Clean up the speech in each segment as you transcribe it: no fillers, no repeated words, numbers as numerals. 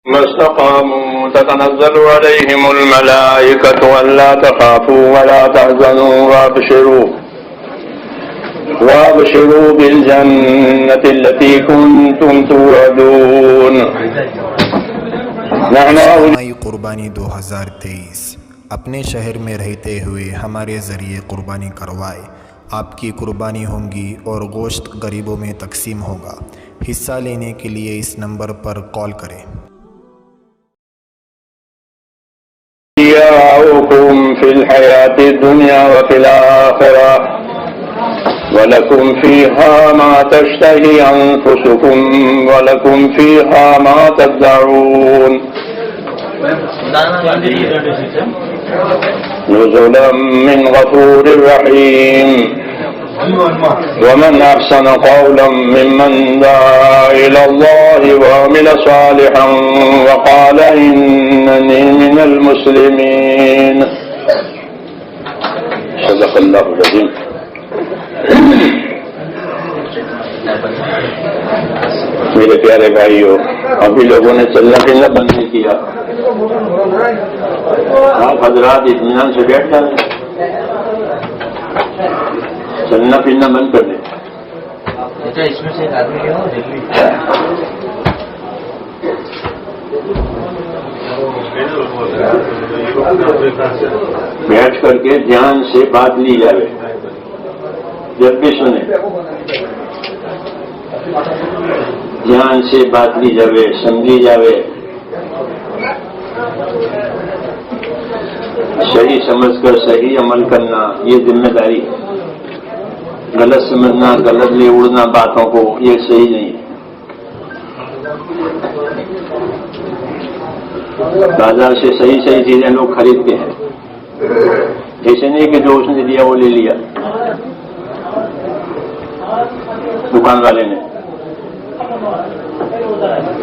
ما استقاموا تتنزل عليهم الملائكة ألا تخافوا ولا تحزنوا وابشروا بالجنة التي كنتم توعدون. اجتماعی قربانی 2023 اپنے شہر میں رہتے ہوئے ہمارے ذریعے قربانی کروائے. آپ کی قربانی ہوں گی اور گوشت غریبوں میں تقسیم ہوگا. حصہ لینے کے لیے اس نمبر پر کال کریں. أولياؤكم في الحياة الدنيا وفي الآخرة ولكم فيها ما تشتهي أنفسكم ولكم فيها ما تدعون. نزلا من غفور رحيم. ومن أحسن قولا ممن دعا إلى الله وعمل صالحا وقال إنني من المسلمين. صدق الله العظيم. میرے پیارے بھائیوں، ابھی لوگوں نے چلنا پھرنا بند نہیں کیا. آپ حضرات اطمینان سے بیٹھ جائیں، چلنا پھرنا بند کر دیں. اس میں سے ایک آدمی ہے بیٹھ کر کے دھیان سے بات لی جائے. جب بھی سنیں دھیان سے بات لی جاوے، سمجھی جاوے. صحیح سمجھ کر صحیح عمل کرنا یہ ذمہ داری ہے. غلط سمجھنا، غلط لے اڑنا باتوں کو، یہ صحیح نہیں ہے. بازار سے صحیح صحیح چیزیں لوگ خریدتے ہیں. ایسے نہیں کہ جو اس نے لیا وہ لے لیا دکان والے نے.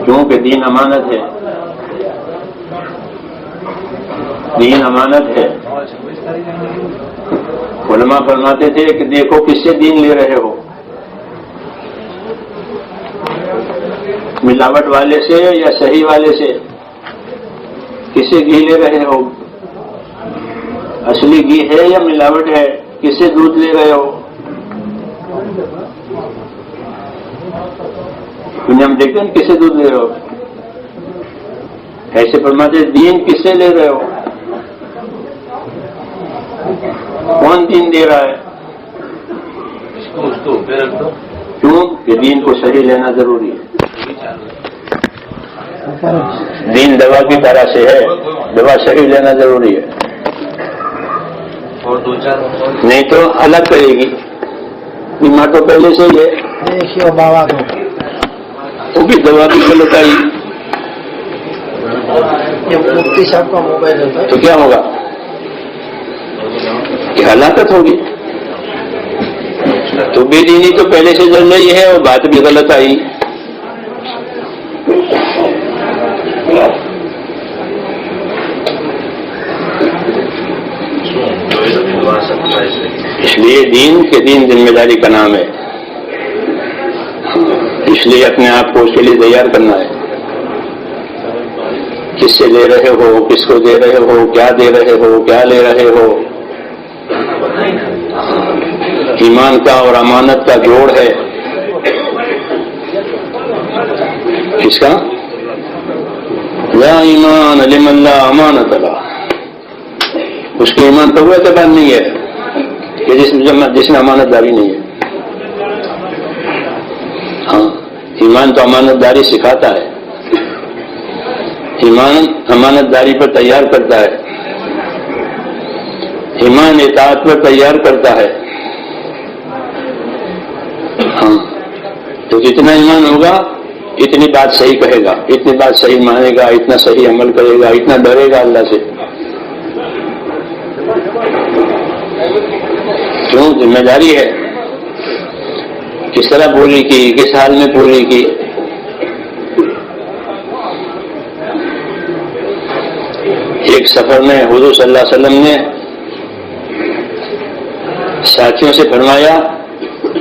کیونکہ دین امانت ہے. دین امانت ہے. علماء فرماتے تھے کہ دیکھو کس سے دین لے رہے ہو، ملاوٹ والے سے یا صحیح والے سے. کس سے گھی لے رہے ہو، اصلی گھی ہے یا ملاوٹ ہے. کس سے دودھ لے رہے ہو. دنیا میں دیکھتے ہیں کس سے دودھ لے رہے ہو. ایسے فرماتے دین کس سے لے رہے ہو، کون دین دے رہا ہے. کیوں کہ دین کو صحیح لینا ضروری ہے. دین دوا کی طرح سے ہے، دوا صحیح لینا ضروری ہے. نہیں تو الگ کرے گی. بیمار تو پہلے سے ہی ہے، وہ بھی دوا کی غلط آئی مفتی صاحب کا موبائل ہوتا ہے تو کیا ہوگا کہ ہلاکت ہوگی. تو بے دینی تو پہلے سے چل رہی ہے اور بات بھی غلط آئی. اس لیے دین کے دین ذمہ داری کا نام ہے. اس لیے اپنے آپ کو اس کے لیے تیار کرنا ہے. کس سے لے رہے ہو، کس کو دے رہے ہو، کیا دے رہے ہو، کیا لے رہے ہو. ایمان کا اور امانت کا جوڑ ہے. کس کا؟ لا ایمان لمن لا امانت له. اس کے ایمان تو وہ اعتبار نہیں ہے کہ جس میں امانت داری نہیں ہے. ہاں، ایمان تو امانت داری سکھاتا ہے. ایمان امانت داری پر تیار کرتا ہے. ایمان اطاعت پر تیار کرتا ہے. ہاں، تو جتنا ایمان ہوگا اتنی بات صحیح کہے گا، اتنی بات صحیح مانے گا، اتنا صحیح عمل کرے گا، اتنا ڈرے گا اللہ سے. کیوں؟ ذمہ داری ہے. کس طرح پوری کی، کس حال میں پوری کی. ایک سفر میں حضور صلی اللہ علیہ وسلم نے ساتھیوں سے فرمایا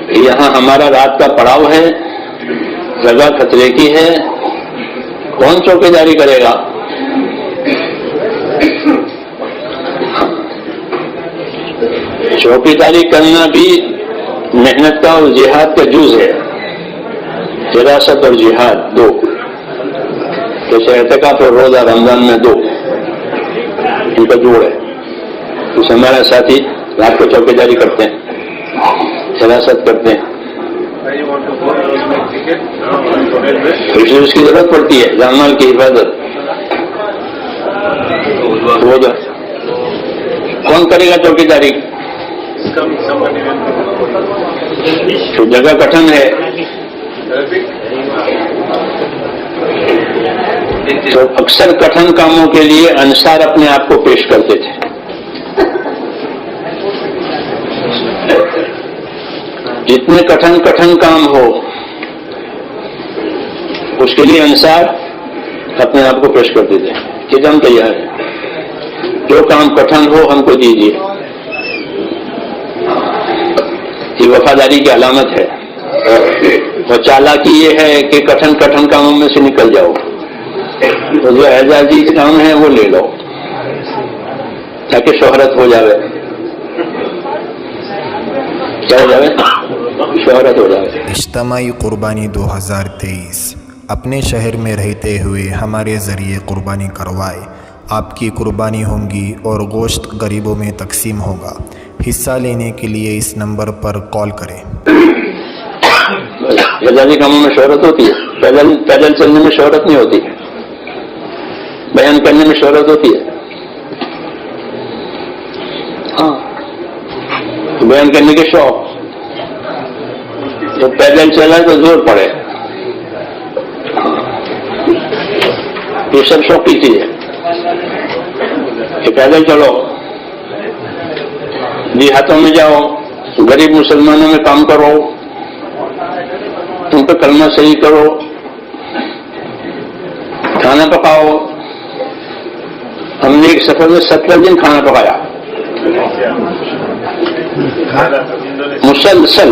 کہ یہاں ہمارا رات کا پڑاؤ ہے، جگہ خطرے کی ہے، کون چوکیداری کرے گا؟ چوکیداری کرنا بھی محنت کا اور جہاد کا جز ہے. حراست اور جہاد دو، جیسے اعتکاف اور روزہ رمضان میں دو، ان کا جوڑ ہے. کچھ ہمارے ساتھی رات کو چوکیداری کرتے ہیں، حراست کرتے ہیں، اس لیے اس کی ضرورت پڑتی ہے جان مال کی حفاظت. روزہ کون کرے گا چوکیداری؟ تو جگہ کٹھن ہے تو اکثر کٹھن کاموں کے لیے انصار اپنے آپ کو پیش کرتے تھے. جتنے کٹھن کام ہو اس کے لیے انصار اپنے آپ کو پیش کرتے تھے کہ ہم تیار ہیں، جو کام کٹھن ہو ہم کو دیجیے. یہ وفاداری کی علامت ہے. اور چالاکی یہ ہے کہ کٹھن کاموں میں سے نکل جاؤ، تو جو اعزازی کام ہے وہ لے لو تاکہ شہرت ہو جاوے. کیا ہو جاوے؟ شہرت ہو جاوے. اجتماعی قربانی 2023 اپنے شہر میں رہتے ہوئے ہمارے ذریعے قربانی کروائے. آپ کی قربانی ہوں گی اور گوشت غریبوں میں تقسیم ہوگا. حصہ لینے کے لیے اس نمبر پر کال کریں. اعزازی کاموں میں شہرت ہوتی ہے، پیدل چلنے میں شہرت نہیں ہوتی، بیان کرنے میں شہرت ہوتی ہے. ہاں، بیان کرنے کے شوق، جب پیدل چلا تو زور پڑے، یہ سب شوق کی چیز ہے کہ پیدل چلو، دیہاتوں میں جاؤ، غریب مسلمانوں میں کام کرو، ان پہ کلمہ صحیح کرو، کھانا پکاؤ. ہم نے ایک سفر میں 17 دن کھانا پکایا مسلسل.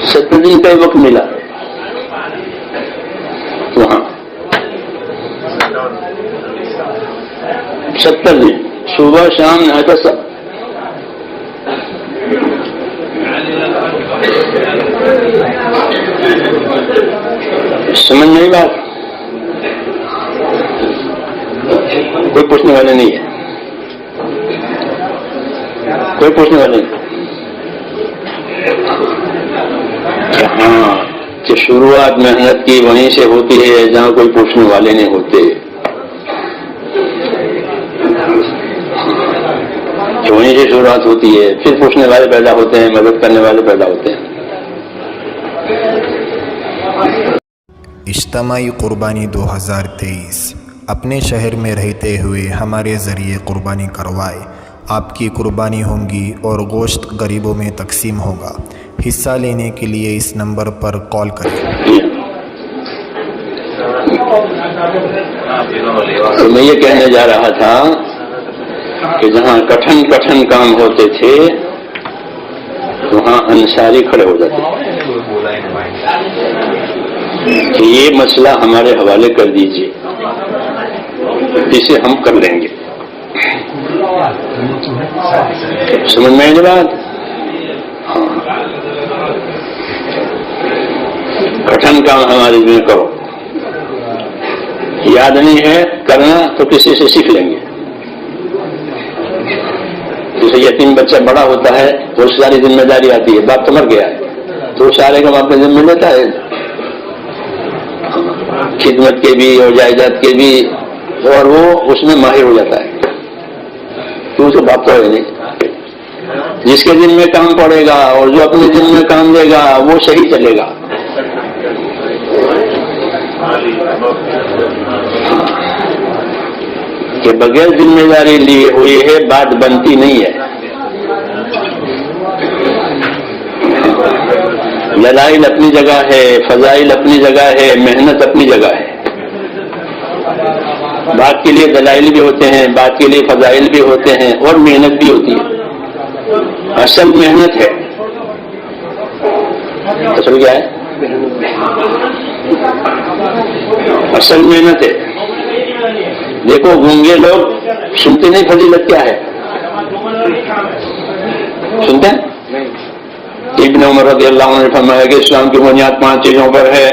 17 دن کا وقت ملا وہاں. 70 دن صبح شام نہاتا سب. سمجھ نہیں بات؟ کوئی پوچھنے والے نہیں ہے، کوئی پوچھنے والے نہیں. ہاں کہ شروعات محنت کی وہیں سے ہوتی ہے جہاں کوئی پوچھنے والے نہیں ہوتے. وہیں سے شروعات ہوتی ہے، پھر پوچھنے والے پیدا ہوتے ہیں، مدد کرنے والے پیدا ہوتے ہیں. اجتماعی قربانی 2023 اپنے شہر میں رہتے ہوئے ہمارے ذریعے قربانی کروائے. آپ کی قربانی ہوں گی اور گوشت غریبوں میں تقسیم ہوگا. حصہ لینے کے لیے اس نمبر پر کال کریں. تو میں یہ کہنے جا رہا تھا کہ جہاں کٹھن کام ہوتے تھے وہاں انصاری کھڑے ہو جاتے کہ یہ مسئلہ ہمارے حوالے کر دیجیے، اسے ہم کر لیں گے. سمجھ میں آئی بات؟ ہاں، کٹھن کام ہمارے میں کرو، یاد نہیں ہے کرنا تو کسی سے سیکھ لیں گے. جیسے یتیم بچہ بڑا ہوتا ہے وہ ساری ذمہ داری آتی ہے، باپ تو مر گیا ہے تو سارے کام اپنے ذمہ لیتا ہے، خدمت کے بھی اور جائیداد کے بھی، اور وہ اس میں ماہر ہو جاتا ہے کیونکہ باپ تو ہے نہیں. جس کے دن میں کام پڑے گا اور جو اپنے دن میں کام دے گا وہ صحیح چلے گا. کہ بغیر ذمہ داری لیے ہوئی ہے بات بنتی نہیں ہے. دلائل اپنی جگہ ہے، فضائل اپنی جگہ ہے، محنت اپنی جگہ ہے. بات کے لیے دلائل بھی ہوتے ہیں، بات کے لیے فضائل بھی ہوتے ہیں، اور محنت بھی ہوتی ہے. اصل محنت ہے اصل کیا ہے؟ اصل محنت ہے. دیکھو گونگے لوگ سنتے نہیں فضیلت کیا ہے؟ سنتے ہیں؟ ابن عمر رضی اللہ عنہ نے فرمایا کہ اسلام کی بنیاد 5 چیزوں پر ہے.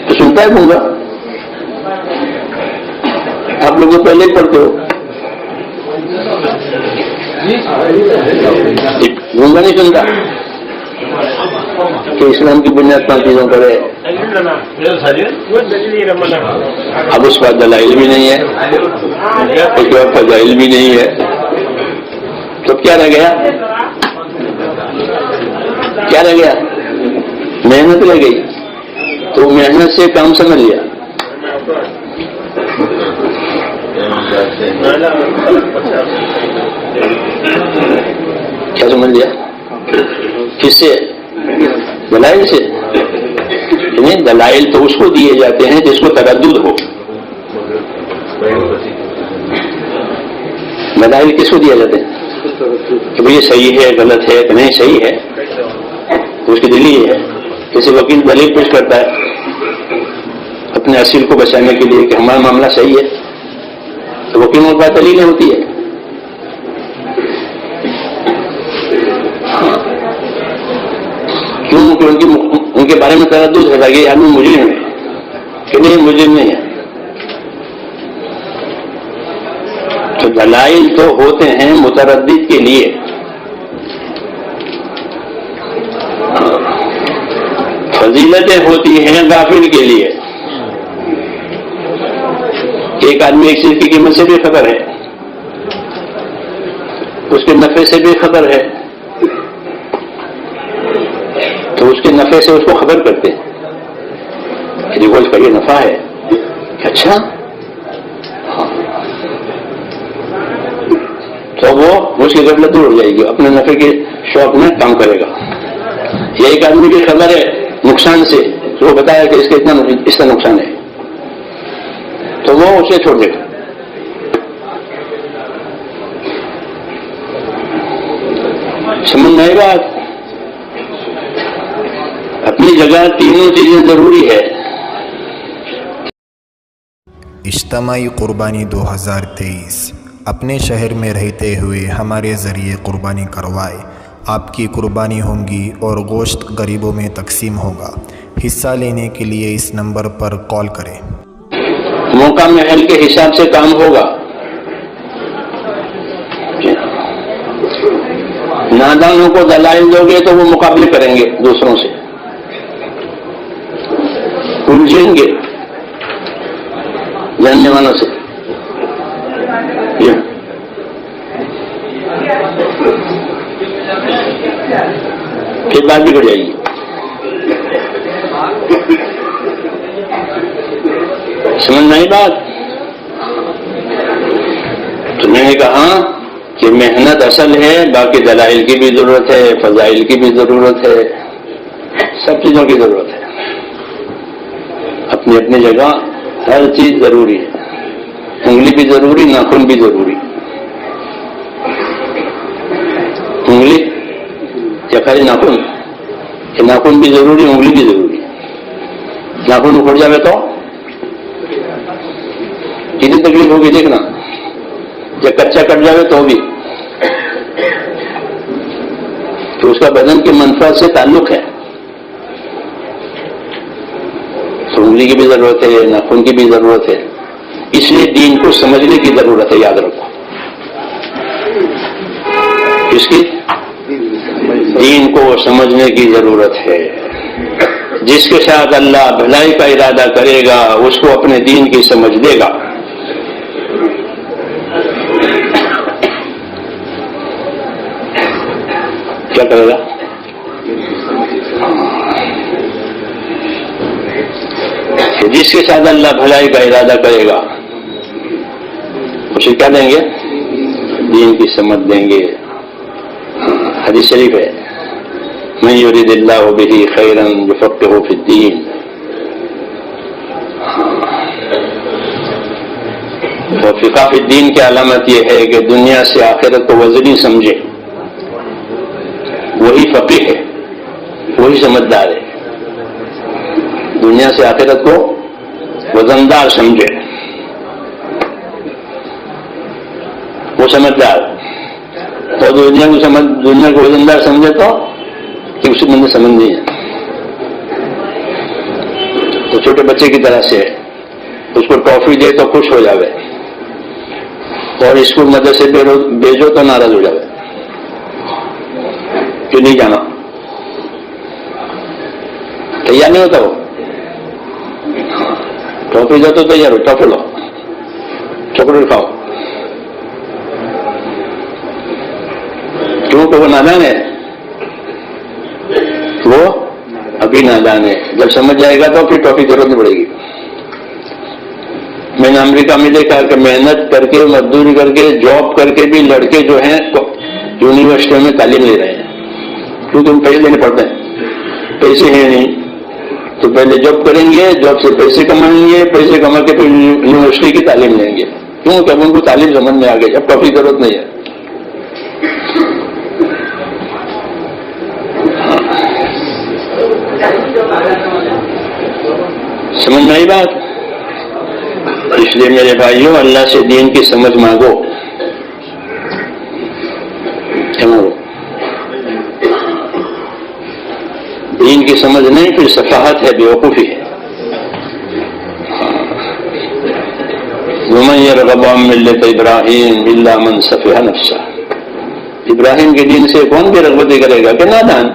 تو سنتا ہے گونگا؟ آپ لوگ پہلے ہی پڑھتے ہو. گونگا نہیں سنتا کہ اسلام کی بنیاد 5 چیزوں پر ہے. اب اس کا دلائل بھی نہیں ہے, اس کے بعد فضائل بھی نہیں ہے, تو کیا رہ گیا؟ کیا رہ گیا؟ محنت رہ گئی. تو محنت سے کام سمجھ لیا. کیا سمجھ لیا؟ کس سے؟ دلائل سے. نہیں, دلائل تو اس کو دیے جاتے ہیں جس کو تردد ہو. دلائل کس کو دیا جاتے ہیں کہ بھئی یہ صحیح ہے, غلط ہے کہ نہیں صحیح ہے, اس کی دلیل ہے. کسی وکیل دلیل پیش کرتا ہے اپنے اصیل کو بچانے کے لیے کہ ہمارا معاملہ صحیح ہے, تو وکیلوں کے پاس دلیلیں ہوتی ہے. کیوں کہ ان کے بارے میں تردد ہے کہ آدمی مجرم ہے کہ نہیں مجرم نہیں ہے. تو دلائل تو ہوتے ہیں متردد کے لیے. فضیلتیں ہوتی ہیں غافل کے لیے. ایک آدمی ایک چیز کی قیمت سے بھی خبر ہے, اس کے نفع سے بھی خبر ہے, تو اس کے نفع سے اس کو خبر کرتے ہیں کہ دیکھو اس کا یہ نفع ہے. اچھا, تو وہ اس کی غفلت دور ہو جائے گی, اپنے نفع کے شوق میں کام کرے گا. یہ ایک آدمی کی خبر ہے نقصان سے, تو وہ بتایا کہ اس کا نقصان ہے, تو وہ اسے چھوڑ دے گا. سمجھ میں آئے گا؟ اپنی جگہ تینوں چیزیں ضروری ہے. اجتماعی قربانی 2023 اپنے شہر میں رہتے ہوئے ہمارے ذریعے قربانی کروائے. آپ کی قربانی ہوں گی اور گوشت غریبوں میں تقسیم ہوگا. حصہ لینے کے لیے اس نمبر پر کال کریں. موقع محل کے حساب سے کام ہوگا. نادانوں کو دلائل دو گے تو وہ مقابلے کریں گے دوسروں سے, الجھیں گے جاننے والوں سے. پھر بات بگڑ جائے گی. سمجھ نہیں بات؟ تو میں نے کہا کہ محنت اصل ہے, باقی دلائل کی بھی ضرورت ہے, فضائل کی بھی ضرورت ہے, سب چیزوں کی ضرورت ہے. اپنی اپنی جگہ ہر چیز ضروری ہے. انگلی بھی ضروری, ناخن بھی ضروری. انگلی یا خالی ناخن؟ کہ ناخن بھی ضروری, انگلی بھی ضروری. ناخن اکھڑ جائے تو کتنی تکلیف ہوگی دیکھنا. یا کچا کٹ جائے تو بھی, تو اس کا بدن کی منفعت سے تعلق ہے. تو انگلی کی بھی ضرورت ہے, ناخن کی بھی ضرورت ہے. اس لیے دین کو سمجھنے کی ضرورت ہے. یاد رکھو, اس کی دین کو سمجھنے کی ضرورت ہے. جس کے ساتھ اللہ بھلائی کا ارادہ کرے گا اس کو اپنے دین کی سمجھ دے گا. کیا کرے گا؟ جس کے ساتھ اللہ بھلائی کا ارادہ کرے گا اسے کیا دیں گے؟ دین کی سمجھ دیں گے. حدیث شریف ہے, من یرید اللہ بہ خیرا یفقہہ فی الدین. اور فقہ فی الدین کی علامت یہ ہے کہ دنیا سے آخرت کو وزنی سمجھے, وہی فقیہ ہے, وہی سمجھدار ہے. دنیا سے آخرت کو وزندار سمجھے وہ سمجھدار، اور دنیا کو وزندار سمجھے تو کہ اس میں سمجھ نہیں ہے. تو چھوٹے بچے کی طرح سے اس کو ٹافی دے تو خوش ہو جاوے، اور اسکول مدرسے بھیجو تو ناراض ہو جاوے کہ نہیں جانا. تیار نہیں ہوتا وہ. ٹافی دو تو تیار ہو، ٹافی لو، چاکلیٹ کھاؤ. کیونکہ وہ نادان ہے، وہ ابھی نادان ہے. جب سمجھ جائے گا تو پھر ٹافی ضرورت نہیں پڑے گی. میں نے امریکہ میں دیکھا کہ محنت کر کے، مزدوری کر کے، جاب کر کے بھی لڑکے جو ہیں یونیورسٹیوں میں تعلیم لے رہے ہیں، کیونکہ ان پیسے دینے پڑتے ہیں. پیسے ہیں نہیں تو پہلے جاب کریں گے، جاب سے پیسے کمائیں گے، پیسے کما کے پھر یونیورسٹی کی تعلیم لیں گے. کیوں کہ ان کو تعلیم سمجھ میں آ گئی، اب کافی ضرورت نہیں ہے. سمجھ میں آئی بات؟ اس لیے میرے بھائیوں، اللہ سے دین کی سمجھ مانگو. دین کی سمجھ نہیں پھر سفاہت ہے، بیوقوفی ہے. وَمَن يَرْغَبُ عَن مِّلَّةِ إِبْرَاهِيمَ إِلَّا مَن سَفِهَ نَفْسَهُ. ابراہیم کے دین سے کون بھی رغبتیں کرے گا کہ نادان.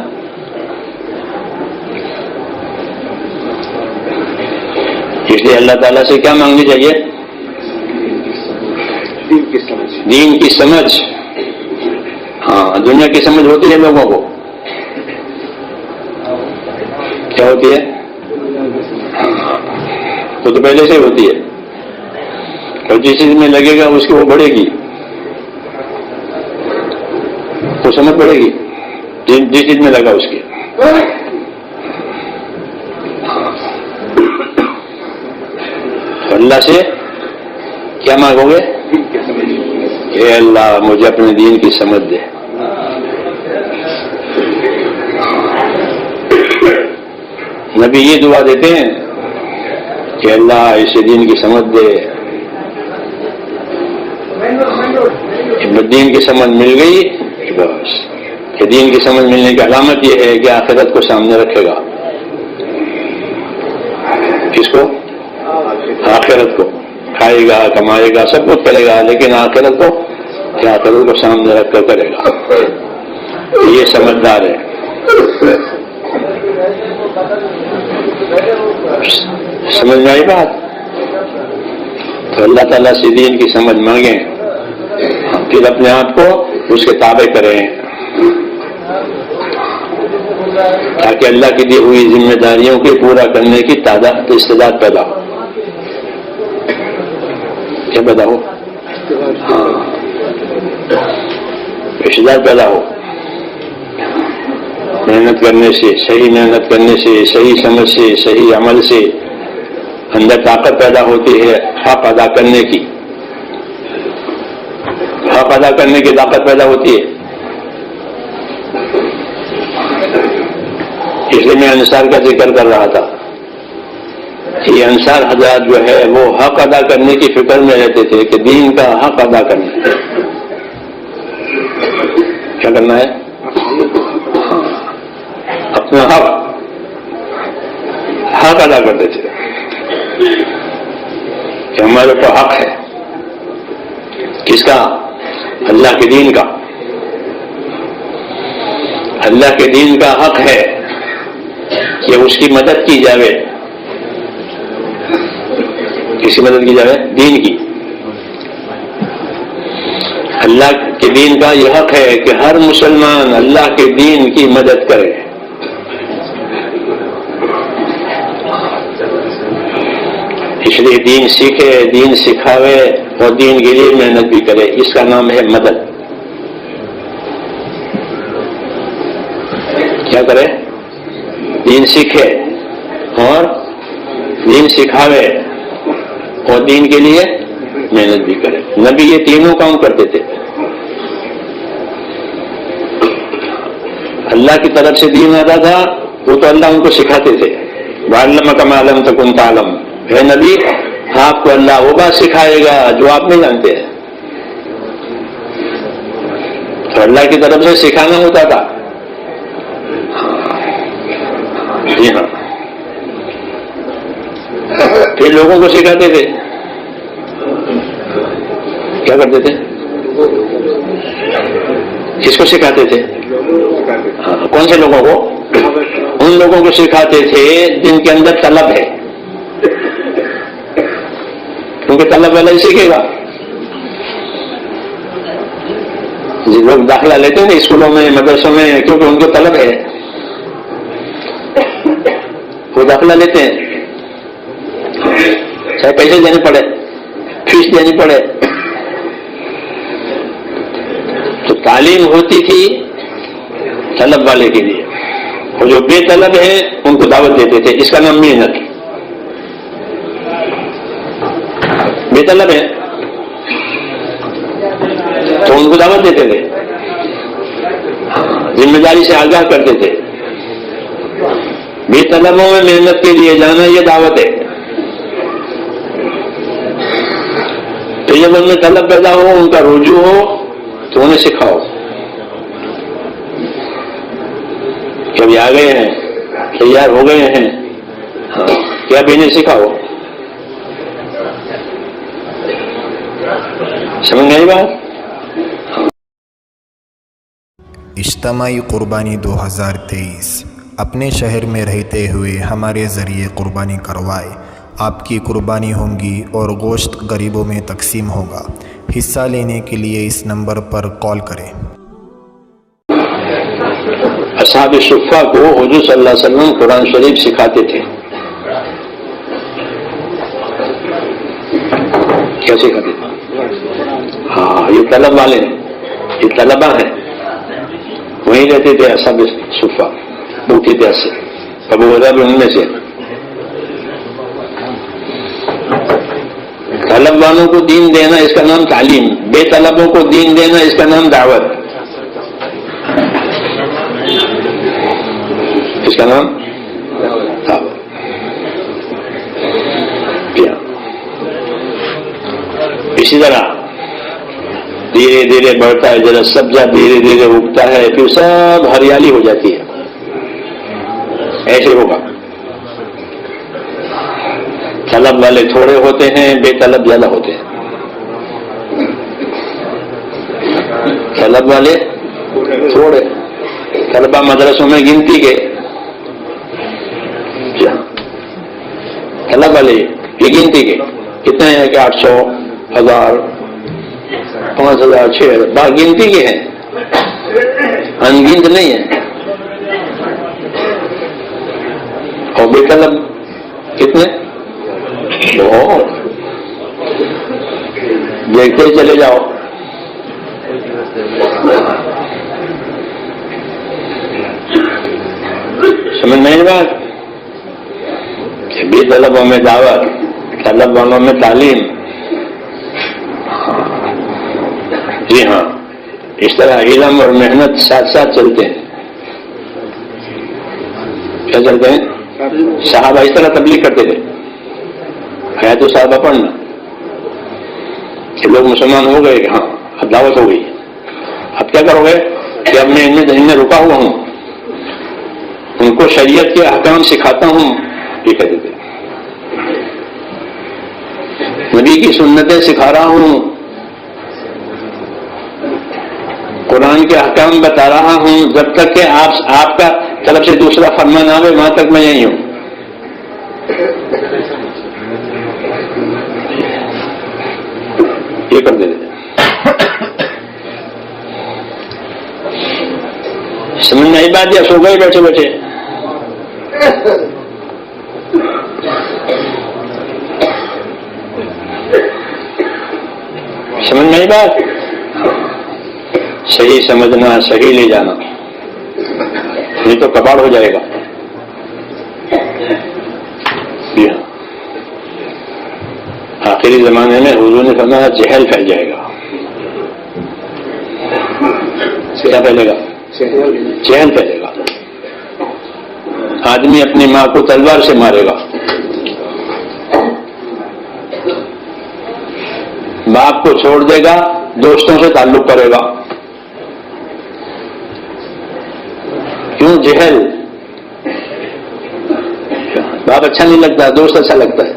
اس لیے اللہ تعالیٰ سے کیا مانگنی چاہیے؟ دین کی سمجھ. ہاں، دنیا کی سمجھ ہوتی ہے لوگوں کو. کیا ہوتی ہے؟ وہ تو پہلے سے ہوتی ہے، اور جس چیز میں لگے گا اس کی وہ بڑھے گی، وہ سمجھ پڑے گی جس چیز میں لگا اس کی. اللہ سے کیا مانگو گے؟ اے اللہ مجھے اپنے دین کی سمجھ دے. نبی یہ دعا دیتے ہیں کہ اللہ اسے دین کی سمجھ دے. دین کی سمجھ مل گئی بس. کہ دین کی سمجھ ملنے کی علامت یہ ہے کہ آخرت کو سامنے رکھے گا. کس کو؟ آخرت کو. کھائے گا، کمائے گا، سب کچھ کرے گا، لیکن آخرت کو سامنے رکھ کر کرے گا. یہ سمجھدار ہے. سمجھ میں آئی بات؟ تو اللہ تعالیٰ سے دین کی سمجھ مانگیں، پھر اپنے آپ کو اس کے تابع کریں، تاکہ اللہ کی دی ہوئی ذمہ داریوں کے پورا کرنے کی استعداد پیدا ہو. کیا پیدا ہو؟ ہاں، استعداد پیدا ہو. محنت کرنے سے، صحیح محنت کرنے سے، صحیح سمجھ سے، صحیح عمل سے اندر طاقت پیدا ہوتی ہے حق ادا کرنے کی. حق ادا کرنے کی طاقت پیدا ہوتی ہے. اس لیے میں انصار کا ذکر کر رہا تھا. یہ انصار حضرات جو ہے وہ حق ادا کرنے کی فکر میں رہتے تھے کہ دین کا حق ادا کرنا ہے. کیا کرنا ہے؟ اپنا حق ادا کرتے تھے کہ ہمارے اوپر حق ہے. کس کا؟ اللہ کے دین کا. اللہ کے دین کا حق ہے کہ اس کی مدد کی جاوے. کسی مدد کی جاوے؟ دین کی. اللہ کے دین کا یہ حق ہے کہ ہر مسلمان اللہ کے دین کی مدد کرے. اس لیے دین سیکھے، دین سکھاوے اور دین کے لیے محنت بھی کرے. اس کا نام ہے مدد. کیا کرے؟ دین سیکھے اور دین سکھاوے اور دین کے لیے محنت بھی کرے. نبی یہ تینوں کام کرتے تھے. اللہ کی طرف سے دین آتا تھا وہ تو اللہ ان کو سکھاتے تھے. وَعَلَّمَكَ مَا لَمْ تَكُنْ تَعْلَمْ. اے نبی آپ کو اللہ وہ بات سکھائے گا جو آپ نہیں جانتے ہیں. تو اللہ کی طرف سے سکھانا ہوتا تھا. جی ہاں. پھر لوگوں کو سکھاتے تھے. کیا کرتے تھے؟ کس کو سکھاتے تھے؟ کون سے لوگوں کو؟ ان لوگوں کو سکھاتے تھے جن کے اندر طلب ہے، کیونکہ طلب والا ہی سیکھے گا. جی لوگ داخلہ لیتے ہیں نا اسکولوں میں مدرسوں میں، کیونکہ ان کو طلب ہے، وہ داخلہ لیتے ہیں، چاہے پیسے دینے پڑے، فیس دینی پڑے. تو تعلیم ہوتی تھی طلب والے کے لیے، اور جو بے طلب ہے ان کو دعوت دیتے تھے. اس کا نام محنت. بے طلب ہے تو ان کو دعوت دیتے تھے، ذمہ داری سے آگاہ کرتے تھے. بے طلبوں میں محنت کے لیے جانا یہ دعوت ہے. تو جب ان میں طلب پیدا ہو، ان کا رجوع ہو، تو انہیں سکھاؤ. کبھی آ گئے ہیں، تیار ہو گئے ہیں، کیا بھی انہیں سکھاؤ. سمجھ گئی بات؟ اجتماعی قربانی 2023 اپنے شہر میں رہتے ہوئے ہمارے ذریعے قربانی کروائے. آپ کی قربانی ہوگی اور گوشت غریبوں میں تقسیم ہوگا. حصہ لینے کے لیے اس نمبر پر کال کریں. اصحاب صفہ کو حضور صلی اللہ علیہ وسلم قرآن شریف سکھاتے تھے. کیا سکھاتے تھے؟ ہاں یہ طلب والے ہیں، یہ طلبہ ہیں، وہیں رہتے تھے اصحاب صفہ. بہت اتہاس سے ابو ہریرہ ان میں سے. طلب والوں کو دین دینا اس کا نام تعلیم، بے طلبوں کو دین دینا اس کا نام دعوت. اس کا نام دعوت. اسی طرح دھیرے دھیرے بڑھتا ہے، ذرا سبزہ دھیرے دھیرے اگتا ہے، پھر سب ہریالی ہو جاتی ہے. ایسے ہوگا. طلب والے تھوڑے ہوتے ہیں، بے طلب زیادہ ہوتے ہیں. طلب والے تھوڑے، طلبہ مدرسوں میں گنتی کے، طلب والے یہ گنتی کے کتنے ہیں کہ 800 1000 5000 6000 باہر گنتی کے ہیں، انگنت نہیں ہے. اور بے طلب کتنے؟ بہت. دیکھتے چلے جاؤ. سمجھ نہیں بات؟ بے طلبوں میں دعوت، طلب والوں میں تعلیم. جی ہاں، اس طرح علم اور محنت ساتھ ساتھ چلتے ہیں. کیا چلتے ہیں؟ صحابہ اس طرح تبلیغ کرتے تھے. ہے تو صحابہ پڑھنا کہ لوگ مسلمان ہو گئے کہ ہاں اب دعوت ہو گئی، اب کیا کرو گے کہ اب میں ان میں رکا ہوا ہوں، ان کو شریعت کے احکام سکھاتا ہوں. یہ کہتے تھے نبی کی سنتیں سکھا رہا ہوں، قرآن کے احکام بتا رہا ہوں. جب تک کہ آپ کا طرف سے دوسرا فرمان آوے وہاں تک میں یہی ہوں. یہ کر دیتے. سمجھ نہیں بات یا سو گئے بیٹھے بیٹھے؟ سمجھ نہیں بات؟ صحیح سمجھنا، صحیح لے جانا، نہیں تو کباڑ ہو جائے گا. آخری زمانے میں حضور نے فرمایا جہل پھیل جائے گا. کیا پھیلے گا؟ جہل پھیلے گا. آدمی اپنی ماں کو تلوار سے مارے گا، باپ کو چھوڑ دے گا، دوستوں سے تعلق کرے گا. کیوں؟ جہل. باپ اچھا نہیں لگتا، دوست اچھا لگتا ہے.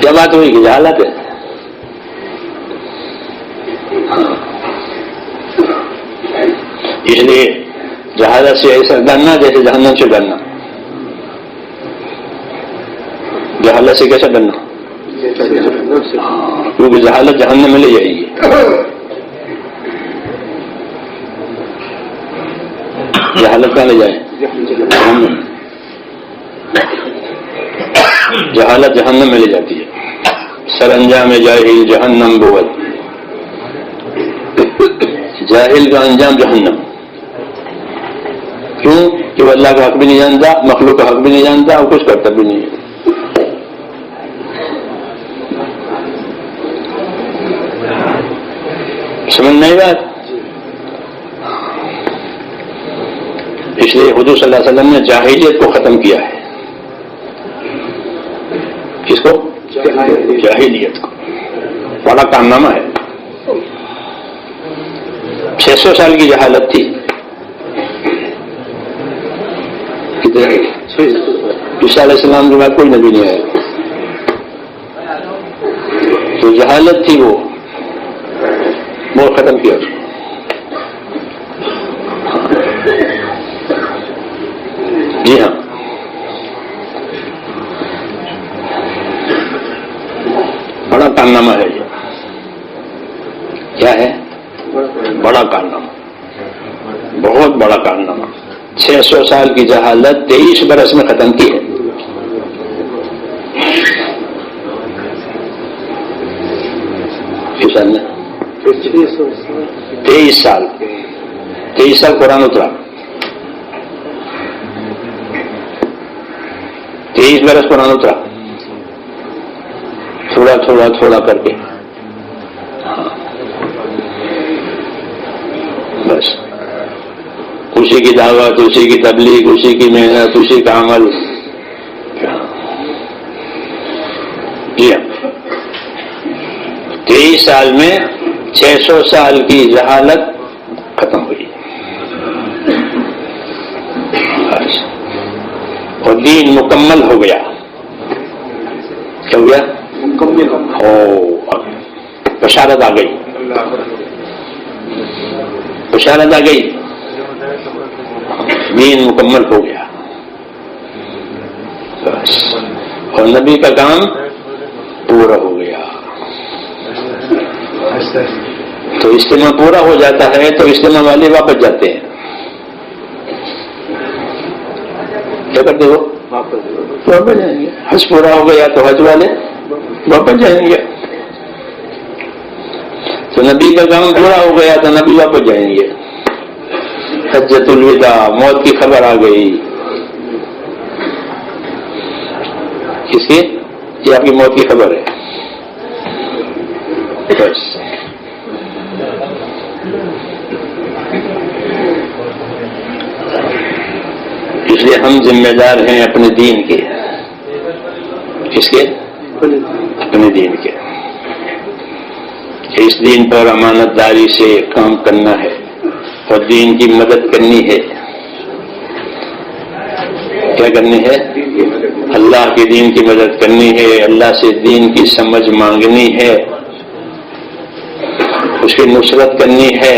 کیا بات ہوئی کہ جہالت ہے. اس لیے جہالت سے ایسا ڈرنا جیسے جہنم سے ڈرنا. جہالت سے کیسا ڈرنا؟ کیونکہ جہالت جہنم میں لے جائے گی. جہالت کہاں لے جائے؟ جہالت جہنم میں لے جاتی ہے. سر انجام جاہل جہنم بود. جاہل کا انجام جہنم. کیوں؟ کہ وہ اللہ کا حق بھی نہیں جانتا، مخلوق کا حق بھی نہیں جانتا، اور کچھ کرتا بھی نہیں ہے. سمجھ نہیں بات؟ اس لیے حضور صلی اللہ علیہ وسلم نے جاہلیت کو ختم کیا ہے. کس کو؟ جاہلیت کو. بڑا کارنامہ ہے. 600 سال کی جہالت تھی. عیسیٰ علیہ السلام کے بعد کوئی نبی نہیں آیا. تو جہالت تھی وہ ختم کیا. جی ہاں، بڑا کارنامہ ہے یہ. کیا ہے؟ بڑا کارنامہ، بہت بڑا کارنامہ. 600 سال کی جہالت 23 برس میں ختم کی ہے. کس سال میں؟ 23 سال. 23 سال قرآن اترا. 23 برس قرآن اترا. تھوڑا تھوڑا تھوڑا کر کے. بس اسی کی دعوت، اسی کی تبلیغ، اسی کی محنت، اسی کا عمل. جی ہاں، 23 سال میں 600 سال کی جہالت ختم ہوئی. اور دین مکمل ہو گیا. کیا ہو گیا؟ مکمل ہو. بشارت آ گئی، بشارت آ گئی. دین مکمل ہو گیا. بس. اور نبی کا کام پورا ہو گیا. تو اجتماع پورا ہو جاتا ہے تو اجتماع والے واپس جاتے ہیں. کیا کرتے ہو؟ واپس جائیں گے. حج پورا ہو گیا تو حج والے واپس جائیں گے. تو نبی کا کام پورا ہو گیا تو نبی واپس جائیں گے. حجۃ الوداع، موت کی خبر آ گئی. کس کی؟ یہ آپ کی موت کی خبر ہے. بس. اس لیے ہم ذمہ دار ہیں اپنے دین کے. کس کے؟ اپنے دین کے. اس دین پر امانت داری سے کام کرنا ہے اور دین کی مدد کرنی ہے. کیا کرنی ہے؟ اللہ کے دین کی مدد کرنی ہے. اللہ سے دین کی سمجھ مانگنی ہے، اس کی نصرت کرنی ہے.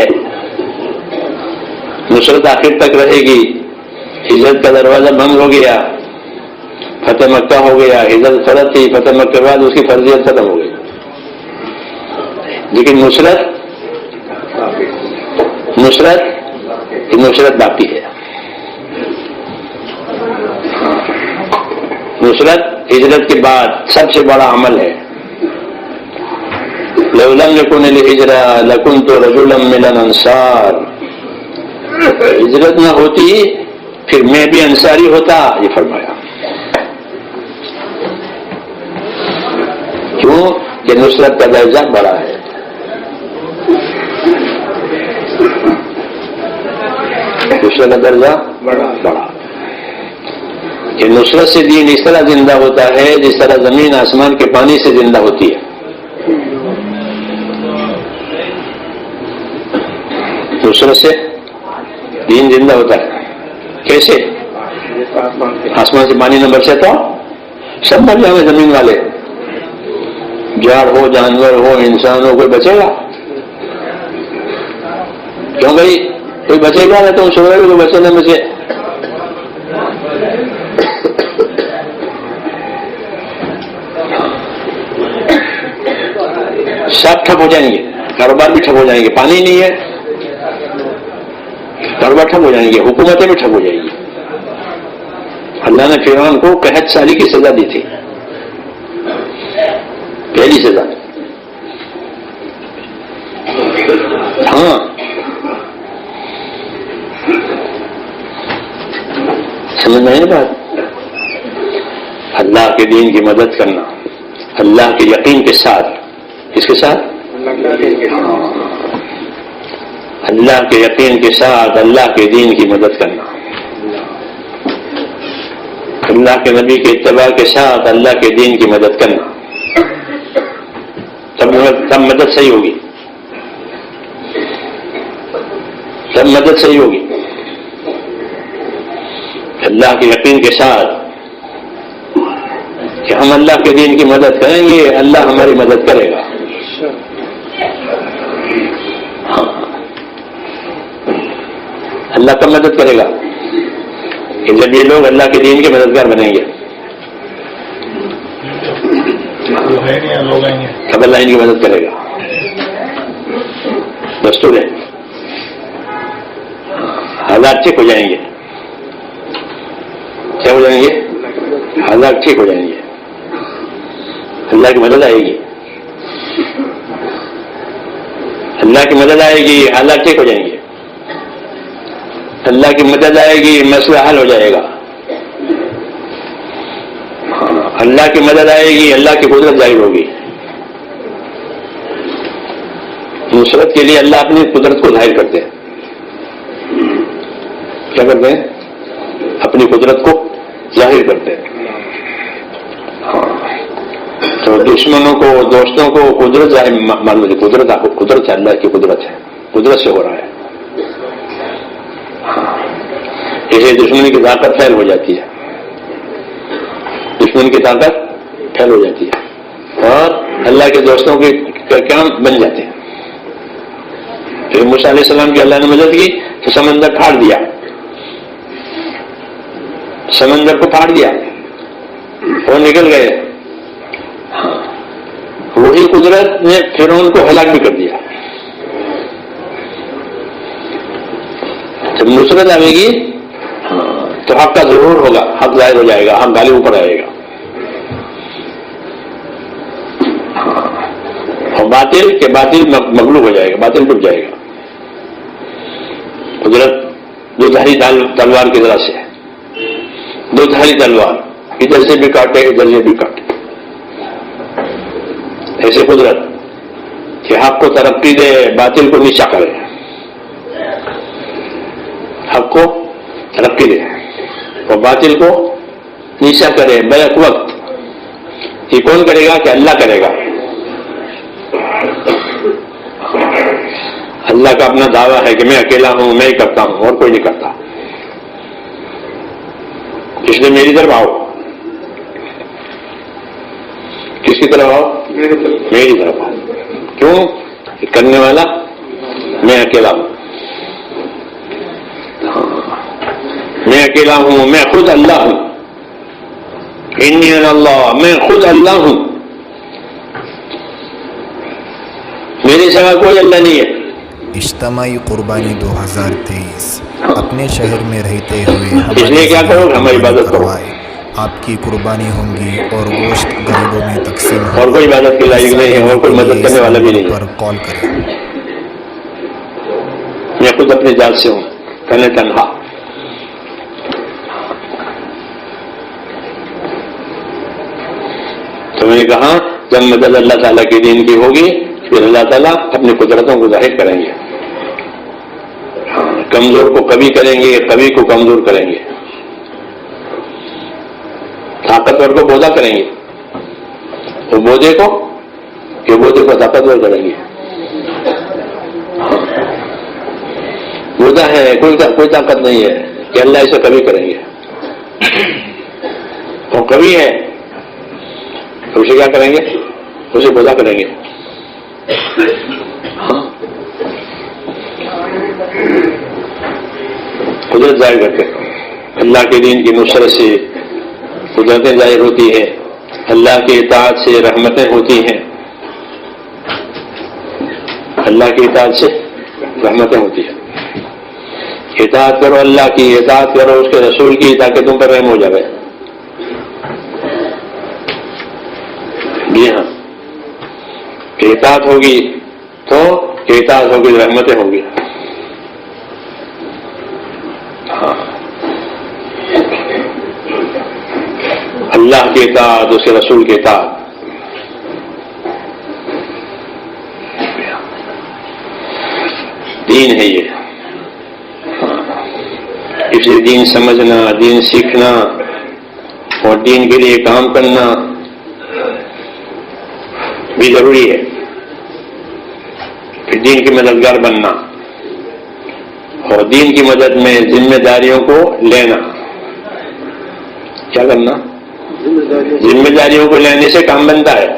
نصرت آخر تک رہے گی. ہجرت کا دروازہ بند ہو گیا، فتح مکہ ہو گیا. ہجرت فرض تھی، فتح مکہ کے بعد اس کی فرضیت ختم ہو گئی. لیکن نصرت باقی ہے. نصرت ہجرت کے بعد سب سے بڑا عمل ہے. لو لم يكن الهجرة لكنت رجلا من الانصار. ہجرت نہ ہوتی پھر میں بھی انصاری ہوتا، یہ فرمایا. کیوں؟ کہ نصرت کا درجہ بڑا ہے. دوسرے کا درجہ بڑا. کہ نصرت سے دین اس طرح زندہ ہوتا ہے جس طرح زمین آسمان کے پانی سے زندہ ہوتی ہے. نصرت سے دین زندہ ہوتا ہے. کیسے؟ آسمان سے پانی نہ برسے تو سب مر جائیں گے زمین والے. جاڑ ہو، جانور ہو، انسان ہو، کوئی بچے گا؟ کیوں بھائی کوئی بچے گا؟ نہ تو سن رہے کوئی بچے نہ بچے. سب ٹھپ ہو جائیں گے، کاروبار بھی ٹھپ ہو جائیں گے. پانی نہیں ہے، کاروبار ٹھپ ہو جائیں گے، حکومتیں بھی ٹھپ ہو جائیں گی. اللہ نے فرعون کو 61 سال کی سزا دی تھی، پہلی سزا. ہاں سمجھ میں نہیں بات. اللہ کے دین کی مدد کرنا اللہ کے یقین کے ساتھ. کس کے ساتھ؟ اللہ کے یقین کے ساتھ اللہ کے دین کی مدد کرنا. اللہ کے نبی کے اتباع کے ساتھ اللہ کے دین کی مدد کرنا. تب مدد صحیح ہوگی، تب مدد صحیح ہوگی. اللہ کے یقین کے ساتھ کہ ہم اللہ کے دین کی مدد کریں گے، اللہ ہماری مدد کرے گا. ہاں اللہ کب مدد کرے گا؟ کہ جب یہ لوگ اللہ کے دین کے مددگار بنیں گے تب اللہ ان کی مدد کرے گا. دستور ہے. حالات ٹھیک ہو جائیں گے. کیا ہو جائیں گے؟ حالات ٹھیک ہو جائیں گے. اللہ کی مدد آئے گی، اللہ کی مدد آئے گی، حالات ٹھیک ہو جائیں گے. اللہ کی مدد آئے گی، مسئلہ حل ہو جائے گا. اللہ کی مدد آئے گی، اللہ کی قدرت ظاہر ہوگی. نصرت کے لیے اللہ اپنی قدرت کو ظاہر کرتے ہیں. کیا کرتے ہیں؟ اپنی قدرت کو ظاہر کرتے ہیں. تو دشمنوں کو، دوستوں کو قدرت ظاہر مان لو. قدرت قدرت ہے، اللہ کی قدرت ہے، قدرت سے ہو رہا ہے. اسے دشمن کی طاقت پھیل ہو جاتی ہے، دشمن کی طاقت پھیل ہو جاتی ہے اور اللہ کے دوستوں کے کام بن جاتے ہیں. پھر موسیٰ علیہ السلام کی اللہ نے مدد کی تو سمندر پھاڑ دیا، سمندر کو پھاڑ دیا، وہ نکل گئے. وہی قدرت نے فرعون کو ہلاک بھی کر دیا. جب نصرت آئے گی تو حق کا ضرور ہوگا، حق ظاہر ہو جائے گا، حق غالب اوپر آئے گا. اور باطل کے باطل مغلوب ہو جائے گا، باطل ڈوب جائے گا. قدرت دو دھاری تلوار کی طرح سے، دو دھاری تلوار، ادھر سے بھی کاٹے ادھر سے بھی کاٹے. ایسے قدرت کہ حق کو ترقی دے، باطل کو نیچا کرے. حق کو ترقی دے اور باطل کو نیچا کرے بیک وقت. یہ کون کرے گا؟ کہ اللہ کرے گا. اللہ کا اپنا دعویٰ ہے کہ میں اکیلا ہوں، میں ہی کرتا ہوں اور کوئی نہیں کرتا. اس لیے میری طرف آؤ. کس کی طرف آؤ؟ میری طرف آؤ. کیوں؟ کرنے والا میں اکیلا ہوں. میں اکیلا ہوں، میں خود اللہ ہوں. انی انا اللہ، میں خود اللہ ہوں، میرے سوا کوئی اللہ نہیں ہے. اجتماعی قربانی 2023 اپنے شہر میں رہتے ہوئے اس لیے کیا کرو؟ ہماری عبادت کرو. آپ کی قربانی ہوں گی اور گوشت غریبوں میں تقسیم ہوگا. اور کوئی عبادت کے لائق نہیں ہے اور کوئی مدد کرنے والا بھی نہیں. پر کال کریں. میں خود اپنی ذات سے ہوں، کہنے تنہا. تو میں نے کہا جب مدد اللہ تعالیٰ کے دین کی ہوگی پھر اللہ تعالیٰ اپنی قدرتوں کو ظاہر کریں گے. کمزور کو قوی کریں گے، قوی کو کمزور کریں گے، طاقتور کو بودا کریں گے، اور بودے کو طاقتور کریں گے. بودا ہے کوئی طاقت نہیں ہے کہ اللہ اسے قوی کریں گے، وہ قوی ہے تو اسے کیا کریں گے؟ اسے بودا کریں گے. قدرت ظاہر کر کے اللہ کے دین کی نصرت سے قدرتیں ظاہر ہوتی ہیں، اللہ کی اطاعت سے رحمتیں ہوتی ہیں، اللہ کی اطاعت سے رحمتیں ہوتی ہیں. اطاعت کرو اللہ کی، اطاعت کرو اس کے رسول کی تاکہ تم پر رحم ہو جائے. جی ہاں، اطاعت ہوگی تو اطاعت ہوگی رحمتیں ہوگی. ہاں، اللہ کی اطاعت، اس کے رسول کی اطاعت. دین ہے یہ. اس لیے دین سمجھنا، دین سیکھنا اور دین کے لیے کام کرنا بھی ضروری ہے. پھر دین کی مددگار بننا اور دین کی مدد میں ذمہ داریوں کو لینا. کیا کرنا؟ ذمہ داریوں کو لینے سے کام بنتا ہے.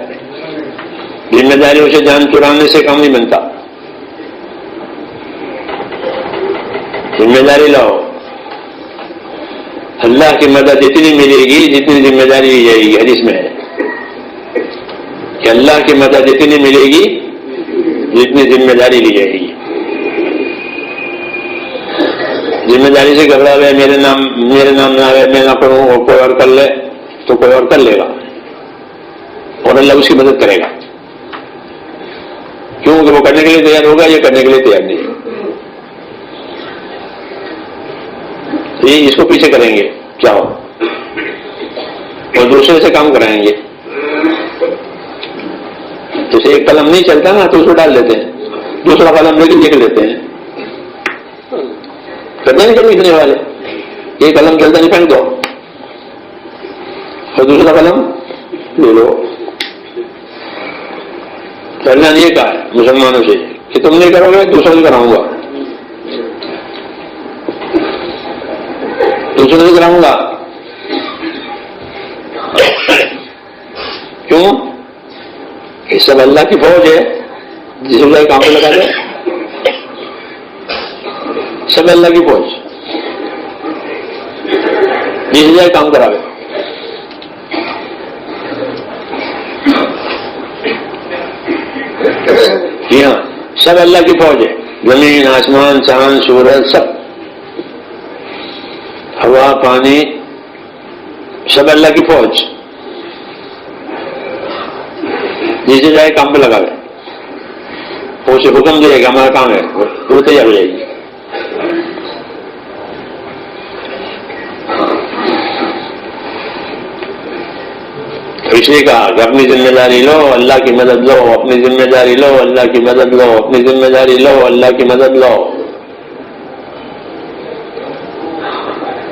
ذمہ داریوں سے جان چرانے سے کام نہیں بنتا. ذمہ داری لاؤ. اللہ کی مدد اتنی ملے گی جتنی ذمہ داری لی جائے گی. حدیث میں ہے کہ اللہ کی مدد اتنی ملے گی جتنی ذمہ داری لی جائے گی. ذمہ داری سے گھبرا ہوئے میرے نام نہ آئے، میں نہ کروں، اور کوئی اور کر لے تو کوئی اور کر لے گا اور اللہ اس کی مدد کرے گا. کیوں کہ وہ کرنے کے لیے تیار ہوگا، یہ کرنے کے لیے تیار نہیں ہے. یہ اس کو پیچھے کریں گے چاہو اور دوسرے سے کام کرائیں گے. جیسے ایک قلم نہیں چلتا نا تو اس کو ڈال دیتے ہیں، دوسرا قلم لے کے لکھ لیتے ہیں. کرنا نہیں کرنے لکھنے والے، ایک قلم چلتا نہیں پھینک دو اور دوسرا قلم لے لو. اللہ نے یہ کہا ہے مسلمانوں سے کہ تم نہیں کرو گے دوسروں سے کراؤں گا، دوسروں سے کراؤں گا. کیوں؟ یہ سب اللہ کی فوج ہے جس اللہ کام پہ لگا دے. سب اللہ کی فوج جس جائے کام کرا دے. جی ہاں، سب اللہ کی فوج ہے. زمین، آسمان، چاند، سورج، سب ہوا، پانی، سب اللہ کی فوج. جسے جائے کام پہ لگا دے، وہ اسے حکم دے گا ہمارا کام ہے، وہ تیار ہو جائے گی. اس لیے کہا کہ اپنی ذمہ داری لو، اللہ کی مدد لو. اپنی ذمہ داری لو، اللہ کی مدد لو. اپنی ذمہ داری لو، اللہ کی مدد لو.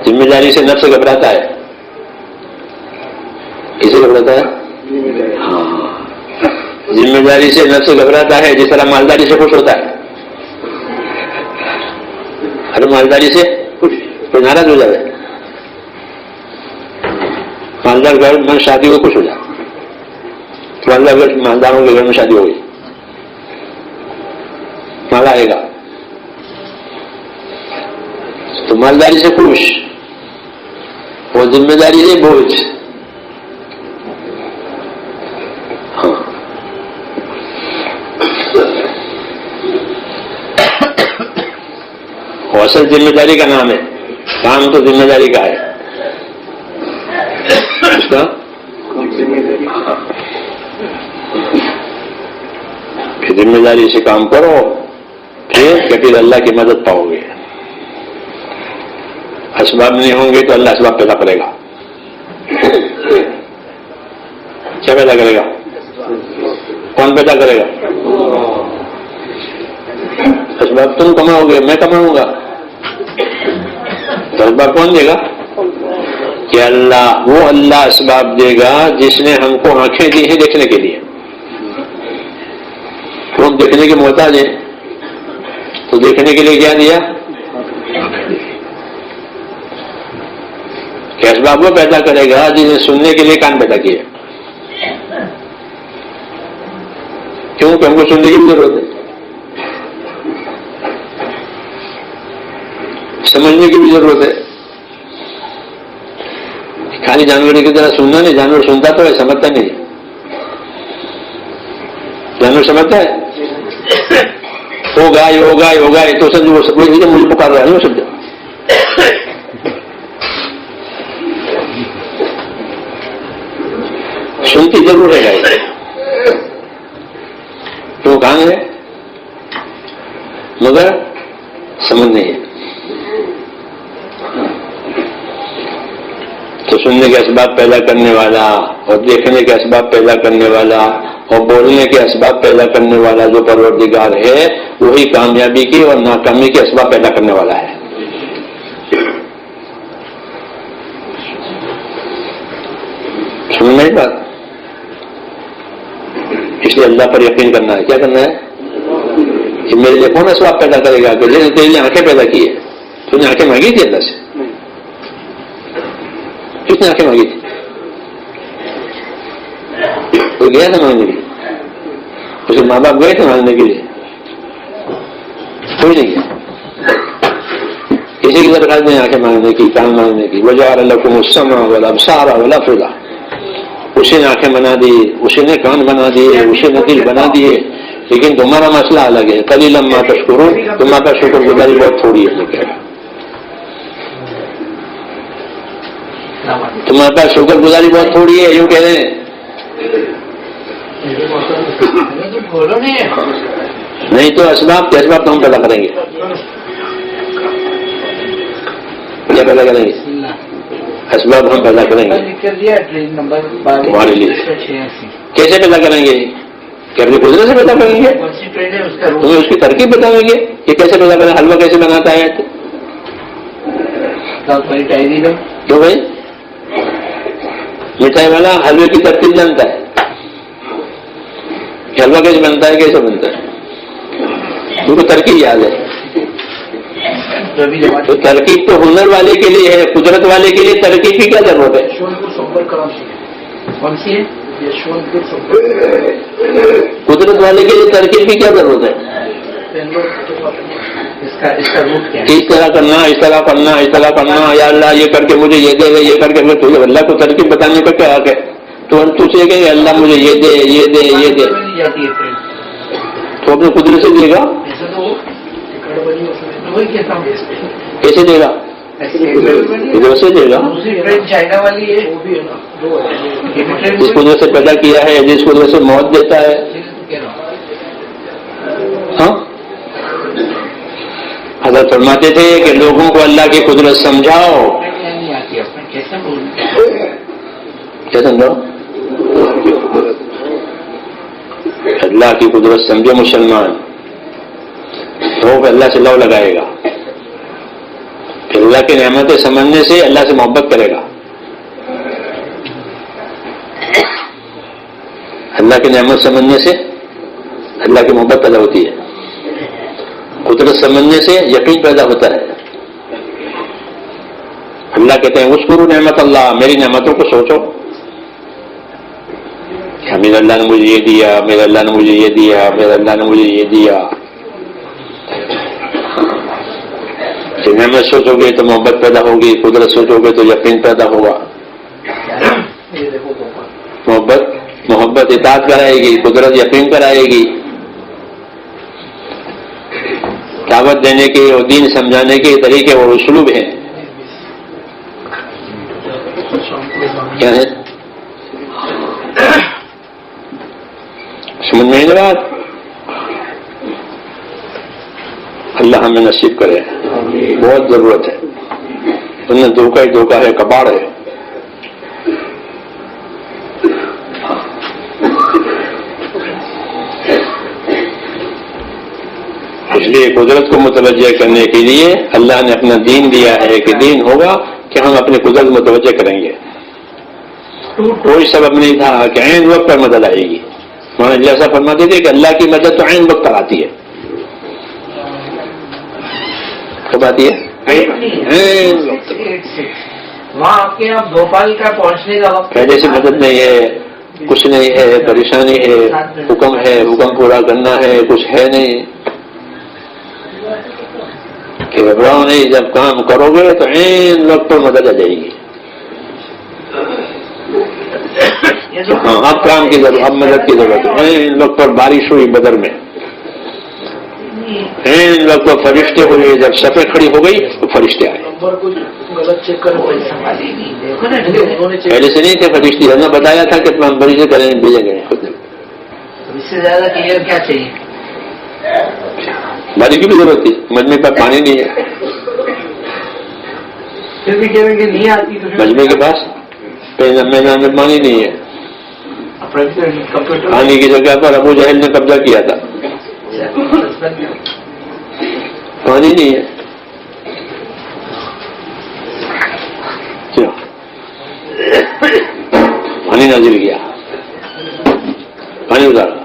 ذمہ داری سے نفس گھبراتا ہے. کسے گھبراتا ہے؟ ہاں، ذمہ داری سے نفس گھبراتا ہے جس طرح مالداری سے خوش ہوتا ہے. ہر مالداری سے کوئی ناراض ہو جائے. مالدار گھر میں شادی کو خوش ہو جائے. مالداروں کے گھر میں شادی ہو گئی، مال آئے گا تو مالداری سے خوش، وہ ذمہ داری سے بوجھ. ہاں، وہ اصل ذمہ داری کا نام ہے. کام تو ذمہ داری کا ہے. اس کا ذمہ داری سے کام کرو، پھر اللہ کی مدد پاؤ گے. اسباب نہیں ہوں گے تو اللہ اسباب پیدا کرے گا. کیا پیدا کرے گا؟ کون پیدا کرے گا؟ اسباب تم کماؤ گے، میں کماؤں گا. اسباب کون دے گا؟ کہ اللہ، وہ اللہ اسباب دے گا جس نے ہم کو آنکھیں دی ہیں دیکھنے کے لیے. تو ہم دیکھنے کے محتاج ہیں، تو دیکھنے کے لیے کیا دیا؟ کہ اسباب وہ پیدا کرے گا جس نے سننے کے لیے کان پیدا کیے. کیوں کہ ہم کو سننے کی بھی ضرورت ہے، سمجھنے کی بھی ضرورت ہے. خالی جانور کی طرح سننا نہیں، جانور سنتا تو ہے، سمجھتا نہیں. جانور سمجھتا ہے ہوگا یہ تو سب وہ مجھے پکار رہا ہے وہ سب. سنتی ضرور ہے گائے تو کہاں ہے مگر سمجھ نہیں ہے. تو سننے کے اسباب پیدا کرنے والا اور دیکھنے کے اسباب پیدا کرنے والا اور بولنے کے اسباب پیدا کرنے والا جو پروردگار ہے وہی کامیابی کی اور ناکامی کے اسباب پیدا کرنے والا ہے. سمجھ میں بات؟ اس لیے اللہ پر یقین کرنا ہے. کیا کرنا ہے کہ میرے لیے کون اسباب پیدا کرے گا؟ کہ تیرے لیے آنکھیں پیدا کی ہے، تو نے آنکھیں مانگی تھی اللہ سے؟ کس نے آنکھیں مانگی تھی؟ کوئی گیا تھا مانگنے کے لیے؟ اس کے ماں باپ گئے تھے مانگنے کے لیے؟ کوئی نہیں گیا. کسی کی درخواست نہیں آنکھیں مانگنے کی، کان مانگنے کی. وَجَعَلَ لَكُمُ السَّمْعَ وَالْأَبْصَارَ وَالْأَفْئِدَةَ. اسی نے آنکھیں بنا دی، اسی نے کان بنا دیے، اسی نے دل بنا دیے. لیکن تمہارا مسئلہ الگ ہے. قَلِيلًا مَا تَشْكُرُونَ. تمہارا شکر گزاری بہت تھوڑی ہے. تمہارے پاس شکر گزاری بہت تھوڑی ہے، یوں کہہ رہے ہیں. نہیں تو اسباب کے اسباب تو ہم پیدا کریں گے. کیا پیدا کریں گے؟ اسباب ہم پیدا کریں گے تمہارے لیے. کیسے پیدا کریں گے؟ کہ اپنی قدرت سے پیدا کریں گے. تمہیں اس کی ترکیب بتائیں گے کہ کیسے پیدا کریں. حلوہ کیسے بناتا ہے؟ کیوں بھائی؟ مٹھائی والا حلوے کی ترکیب جانتا ہے کہ حلوہ کیسے بنتا ہے، کیسے بنتا ہے. ان کو ترکیب یاد ہے. تو ترکیب تو ہنر والے کے لیے ہے، قدرت والے کے لیے ترکیب کی کیا ضرورت ہے؟ قدرت والے کے لیے ترکیب کی کیا ضرورت ہے؟ اس طرح کرنا، اس طرح کرنا، اس طرح کرنا. یا اللہ یہ کر کے مجھے یہ دے، یہ کر کے تجھے اللہ کو ترکیب بتانے کا کیا حق ہے؟ تو ہم تجھے کہیں گے اللہ مجھے یہ دے، یہ دے، یہ دے. تو اپنی قدرت سے دے گا. کیسے دے گا؟ قدرت سے دے گا. جس قدرت سے پیدا کیا ہے، جس قدرت سے موت دیتا ہے. ہاں حضرت فرماتے تھے کہ لوگوں کو اللہ کی قدرت سمجھاؤ. کیا سمجھاؤ؟ اللہ کی قدرت سمجھے مسلمان تو وہ اللہ سے لو لگائے گا. پھر اللہ کی نعمتیں سمجھنے سے اللہ سے محبت کرے گا. اللہ کی نعمت سمجھنے سے اللہ کی محبت پیدا ہوتی ہے. قدرت سمجھنے سے یقین پیدا ہوتا ہے. اللہ کہتے ہیں اذکروا نعمت اللہ، میری نعمتوں کو سوچو. میرے اللہ نے مجھے یہ دیا، میرے اللہ نے مجھے یہ دیا، میرے اللہ نے مجھے یہ دیا. نعمت سوچو گے تو محبت پیدا ہوگی، قدرت سوچو گے تو یقین پیدا ہوگا. محبت اطاعت کرائے گی، قدرت یقین کرائے گی. دعوت دینے کے اور دین سمجھانے کے طریقے اور اسلوب ہیں. کیا ہے؟ سمجھ میں بات؟ اللہ ہمیں نصیب کرے. بہت ضرورت ہے. تم نے دھوکہ ہی دھوکہ ہے، کباڑ ہے. اس لیے قدرت کو متوجہ کرنے کے لیے اللہ نے اپنا دین دیا ہے کہ دین ہوگا کہ ہم اپنی قدرت متوجہ کریں گے. کوئی سبب نہیں تھا کہ عین وقت پر مدد آئے گی. مولانا جیسا فرماتے تھے کہ اللہ کی مدد تو عین وقت پر آتی ہے. کب آتی ہے؟ عین وقت پر. وہاں آپ کے یہاں بھوپال کا پہنچنے کا وقت پہلے سے مدد نہیں ہے, کچھ نہیں ہے, پریشانی ہے, حکم ہے, حکم پورا کرنا ہے, کچھ ہے نہیں کہ گھبراؤ نہیں, جب کام کرو گے تو عین وقت پر مدد آ جائے گی. ہاں اب کام کی ضرورت, اب مدد کی ضرورت ہے. عین وقت پر بارش ہوئی بدر میں, عین وقت پر فرشتے ہوئے, جب صفیں کھڑی ہو گئی تو فرشتے آئے. غلط چیک کرو. پہلے سے نہیں تھے فرشتے, ہم نے بتایا تھا کہ پلمبری سے کریں بھیجے گئے. اس سے زیادہ کلیئر کیا چاہیے؟ بارش کی بھی ضرورت تھی, مجمے پر پانی نہیں ہے. پھر بھی کہہ رہے کہ نہیں آتی تو مجمے کے پاس میدان میں پانی نہیں ہے. پانی کی جگہ پر ابو جہل نے قبضہ کیا تھا, پانی نہیں ہے. پانی نازل کیا, پانی اتارا,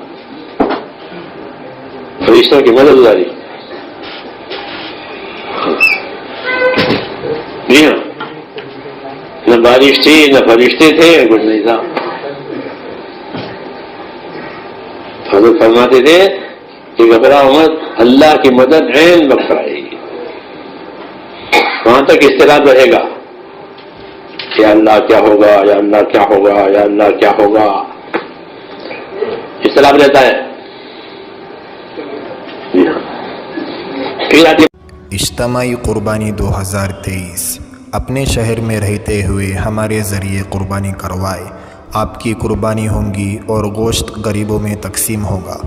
فرشتوں کی مدد اتاری. جی ہاں, نہ بارش تھی نہ فرشتے تھے, کچھ نہیں تھا. حضرت فرماتے تھے کہ گھبراؤ مت, اللہ کی مدد عین وقت پر آئے گی. وہاں تک اضطراب رہے گا, یا اللہ کیا ہوگا, یا اللہ کیا ہوگا, یا اللہ کیا ہوگا, اضطراب رہتا ہے. پھر آتی اجتماعی قربانی 2023 اپنے شہر میں رہتے ہوئے ہمارے ذریعے قربانی کروائے. آپ کی قربانی ہوں گی اور گوشت غریبوں میں تقسیم ہوگا.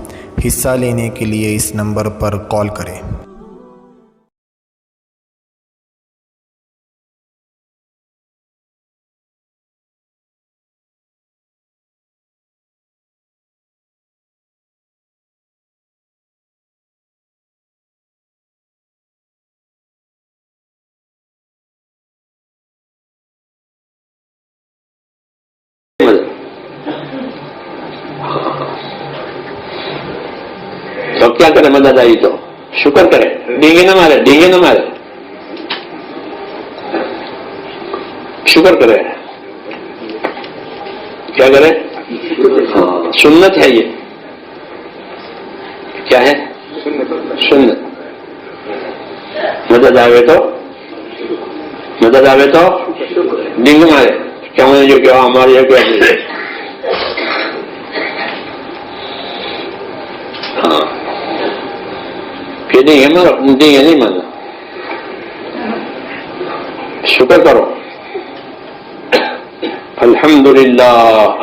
حصہ لینے کے لیے اس نمبر پر کال کریں. تو کیا کرے, مدد آئی تو شکر کرے, ڈینگے نہ مارے, ڈینگے نہ مارے, شکر کرے. کیا کرے؟ سنت ہے یہ. کیا ہے؟ سنت. مدد آوے تو ڈینگے مارے, کیا مجھے جو کیا ہماری ہے کیا نہیں. ہاں ڈینگے مارو, ڈینگے نہیں مارنا, شکر کرو. الحمدللہ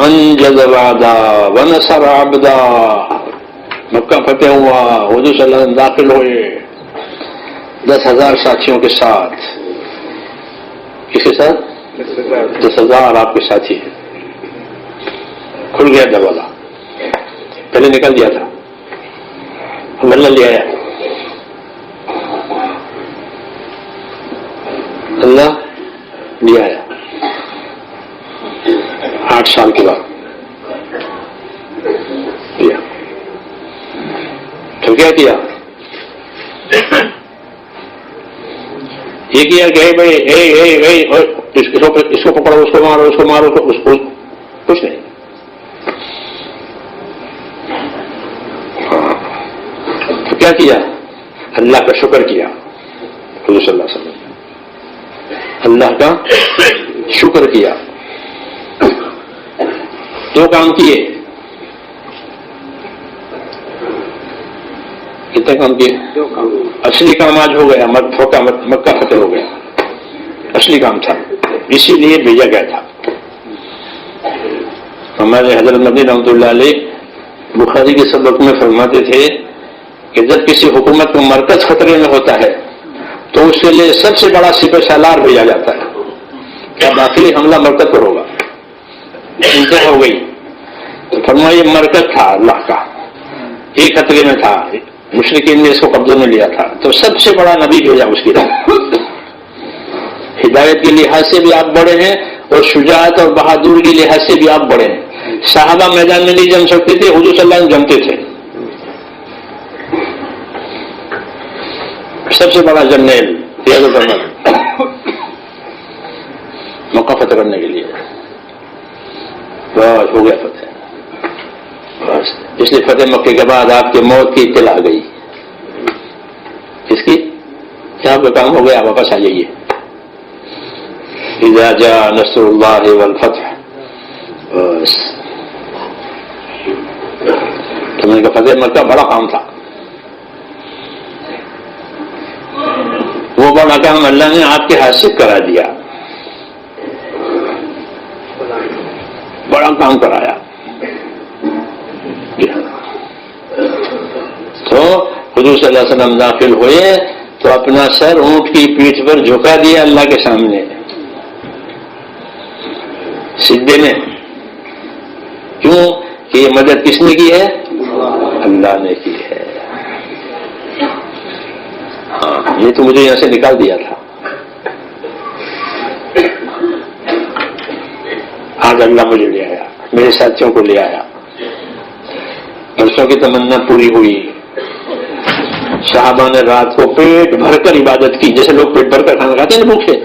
انجز وعدہ ونصر عبدہ. مکہ فتح ہوا, حضور صلی اللہ علیہ وسلم داخل ہوئے 10,000 ساتھیوں کے ساتھ. کس کے ساتھ؟ 10,000 آپ کے ساتھی ہیں. کھل گیا دروازہ, پہلے نکل دیا تھا, اللہ لے آیا, اللہ لے آیا 8 سال کے بعد لیا. تو کیا کیا؟ یہ کیا کہ بھائی اس کو پکڑو, اس کو مارو, اس کو مارو, اس کو کچھ نہیں. تو کیا کیا؟ اللہ کا شکر کیا. حضور صلی اللہ علیہ وسلم اللہ کا شکر کیا. 2 کام کیے. کتنے کام کیے؟ اصلی کام آج ہو گیا, مکہ فتح ہو گیا. اصلی کام تھا, اسی لیے بھیجا گیا تھا. ہمارے حضرت مدنی رحمۃ اللہ علیہ بخاری کے سبق میں فرماتے تھے کہ جب کسی حکومت کا مرکز خطرے میں ہوتا ہے تو اس کے لیے سب سے بڑا سپہ سالار بھیجا جاتا ہے. کیا داخلی حملہ مرکز پر ہوگا؟ انتہا ہو گئی. تو فرمایا یہ مرکز تھا اللہ کا, ایک خطرے میں تھا, مشرکین نے اس کو قبضے میں لیا تھا، تو سب سے بڑا نبی بھیجا اس کی طرف۔ ہدایت کے لحاظ سے بھی آپ بڑے ہیں اور شجاعت اور بہادری کے لحاظ سے بھی آپ بڑے ہیں۔ صحابہ میدان میں نہیں جم سکتے تھے، حضور صلی اللہ علیہ وسلم جمتے تھے۔ سب سے بڑا جرنیل ریاض احمد موقع فتح کرنے کے لیے، بس ہو گیا فتح۔ بس اس لیے فتح مکے کے بعد آپ کے موت کی اطلاع آ گئی، اس کی کہ آپ کا کام ہو گیا، آپ واپس آ جائیے۔ اذا جاء نصر اللہ والفتح، بس تو میں نے کہا فتح مکہ بڑا کام تھا، وہ بڑا کام اللہ نے آپ کے ہاتھ سے کرا دیا، بڑا کام کرایا۔ تو حضور صلی اللہ علیہ وسلم داخل ہوئے تو اپنا سر اونٹ کی پیٹھ پر جھکا دیا اللہ کے سامنے سجدے میں۔ کیوں کہ یہ مدد کس نے کی ہے؟ اللہ نے کی ہے۔ ہاں، یہ تو مجھے یہاں سے نکال دیا تھا، آج اللہ مجھے لے آیا، میرے ساتھیوں کو لے آیا، برسوں کی تمنا پوری ہوئی۔ صحابہ نے رات کو پیٹ بھر کر عبادت کی، جیسے لوگ پیٹ بھر کر کھانا کھاتے ہیں نا بھوک سے،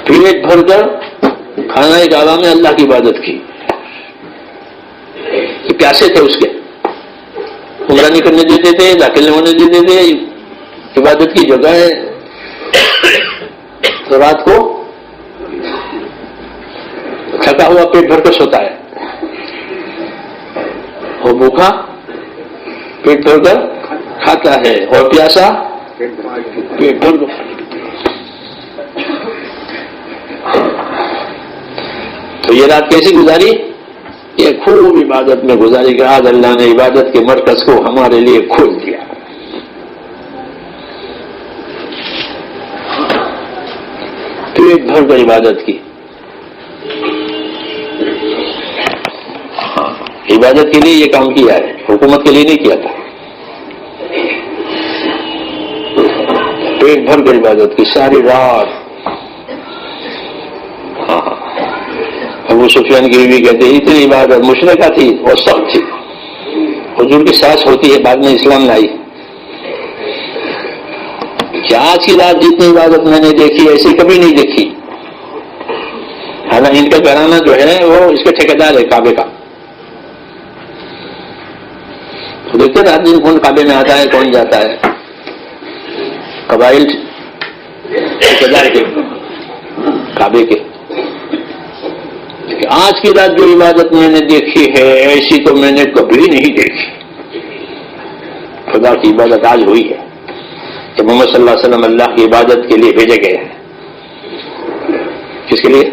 پیٹ بھر کر کھانا ایک عالم میں اللہ کی عبادت کی۔ یہ پیاسے تھے اس کے، عمرہ نہیں کرنے دیتے تھے، داخل نہیں ہونے دیتے تھے، عبادت کی جگہ ہے۔ تو رات کو تھکا ہوا پیٹ بھر کر سوتا ہے، اور بھوکا پیٹ بھر کر کھاتا ہے، اور پیاسا پیٹ بھر کر۔ تو یہ رات کیسی گزاری؟ یہ خوب عبادت میں گزاری کہ آج اللہ نے عبادت کے مرکز کو ہمارے لیے کھول دیا۔ پیٹ بھر کر عبادت کی۔ عبادت کے لیے یہ کام کیا ہے، حکومت کے لیے نہیں کیا تھا۔ پیٹ بھر کر عبادت کی ساری رات۔ ابو سفیان کی بیوی کہتے ہیں اتنی عبادت مشرکہ تھی اور سخت تھی، حضور کی ساس ہوتی ہے، بعد میں اسلام لائی، کہ آج کی رات جتنی عبادت میں نے دیکھی ایسی کبھی نہیں دیکھی۔ حالانکہ ان کا گھرانہ جو ہے وہ اس کے ٹھیکیدار ہے کعبے کا۔ تو دیکھتے رات دن کون کعبے میں آتا ہے کون جاتا ہے، قبائل ٹھیکیدار کے کعبے کے۔ آج کی رات جو عبادت میں نے دیکھی ہے ایسی تو میں نے کبھی نہیں دیکھی۔ خدا کی عبادت آج ہوئی ہے کہ محمد صلی اللہ علیہ وسلم اللہ کی عبادت کے لیے بھیجے گئے ہیں۔ کس کے لیے؟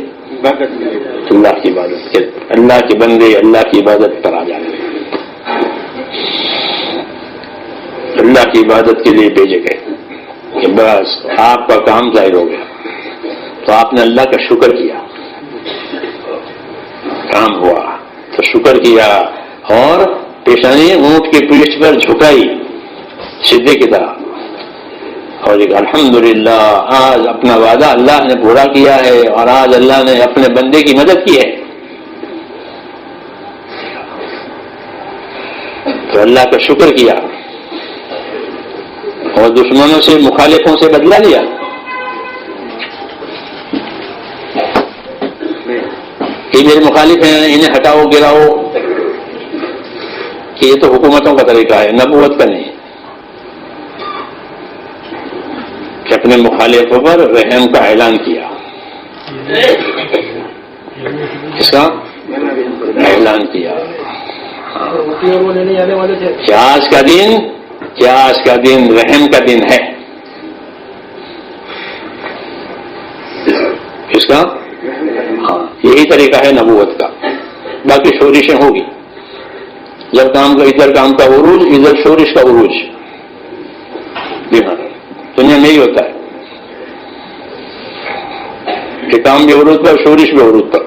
اللہ کی عبادت کے، اللہ کے بندے اللہ کی عبادت پر آ جانے، اللہ کی عبادت کے لیے بھیجے گئے کہ بس آپ کا کام ظاہر ہو گیا۔ تو آپ نے اللہ کا شکر کیا، کام ہوا تو شکر کیا، اور پیشانی اونٹ کی پیٹھ پر جھکائی سیدھے کی طرح، اور ایک الحمدللہ آج اپنا وعدہ اللہ نے پورا کیا ہے، اور آج اللہ نے اپنے بندے کی مدد کی ہے۔ تو اللہ کا شکر کیا اور دشمنوں سے مخالفوں سے بدلہ لیا۔ یہ میرے مخالف ہیں انہیں ہٹاؤ گراؤ، کہ یہ تو حکومتوں کا طریقہ ہے، نبوت کا نہیں، کہ اپنے مخالفوں پر رحم کا اعلان کیا۔ اس کا اعلان کیا کہ آج کا دن رحم کا دن ہے۔ اس کا ہاں یہی طریقہ ہے نبوت کا، باقی شورشیں ہوگی، جب کام کا ادھر کام کا عروج ادھر شورش کا عروج، دنیا میں ہی ہوتا ہے کہ کام بھی عروج پر، شورش بھی عروج پر،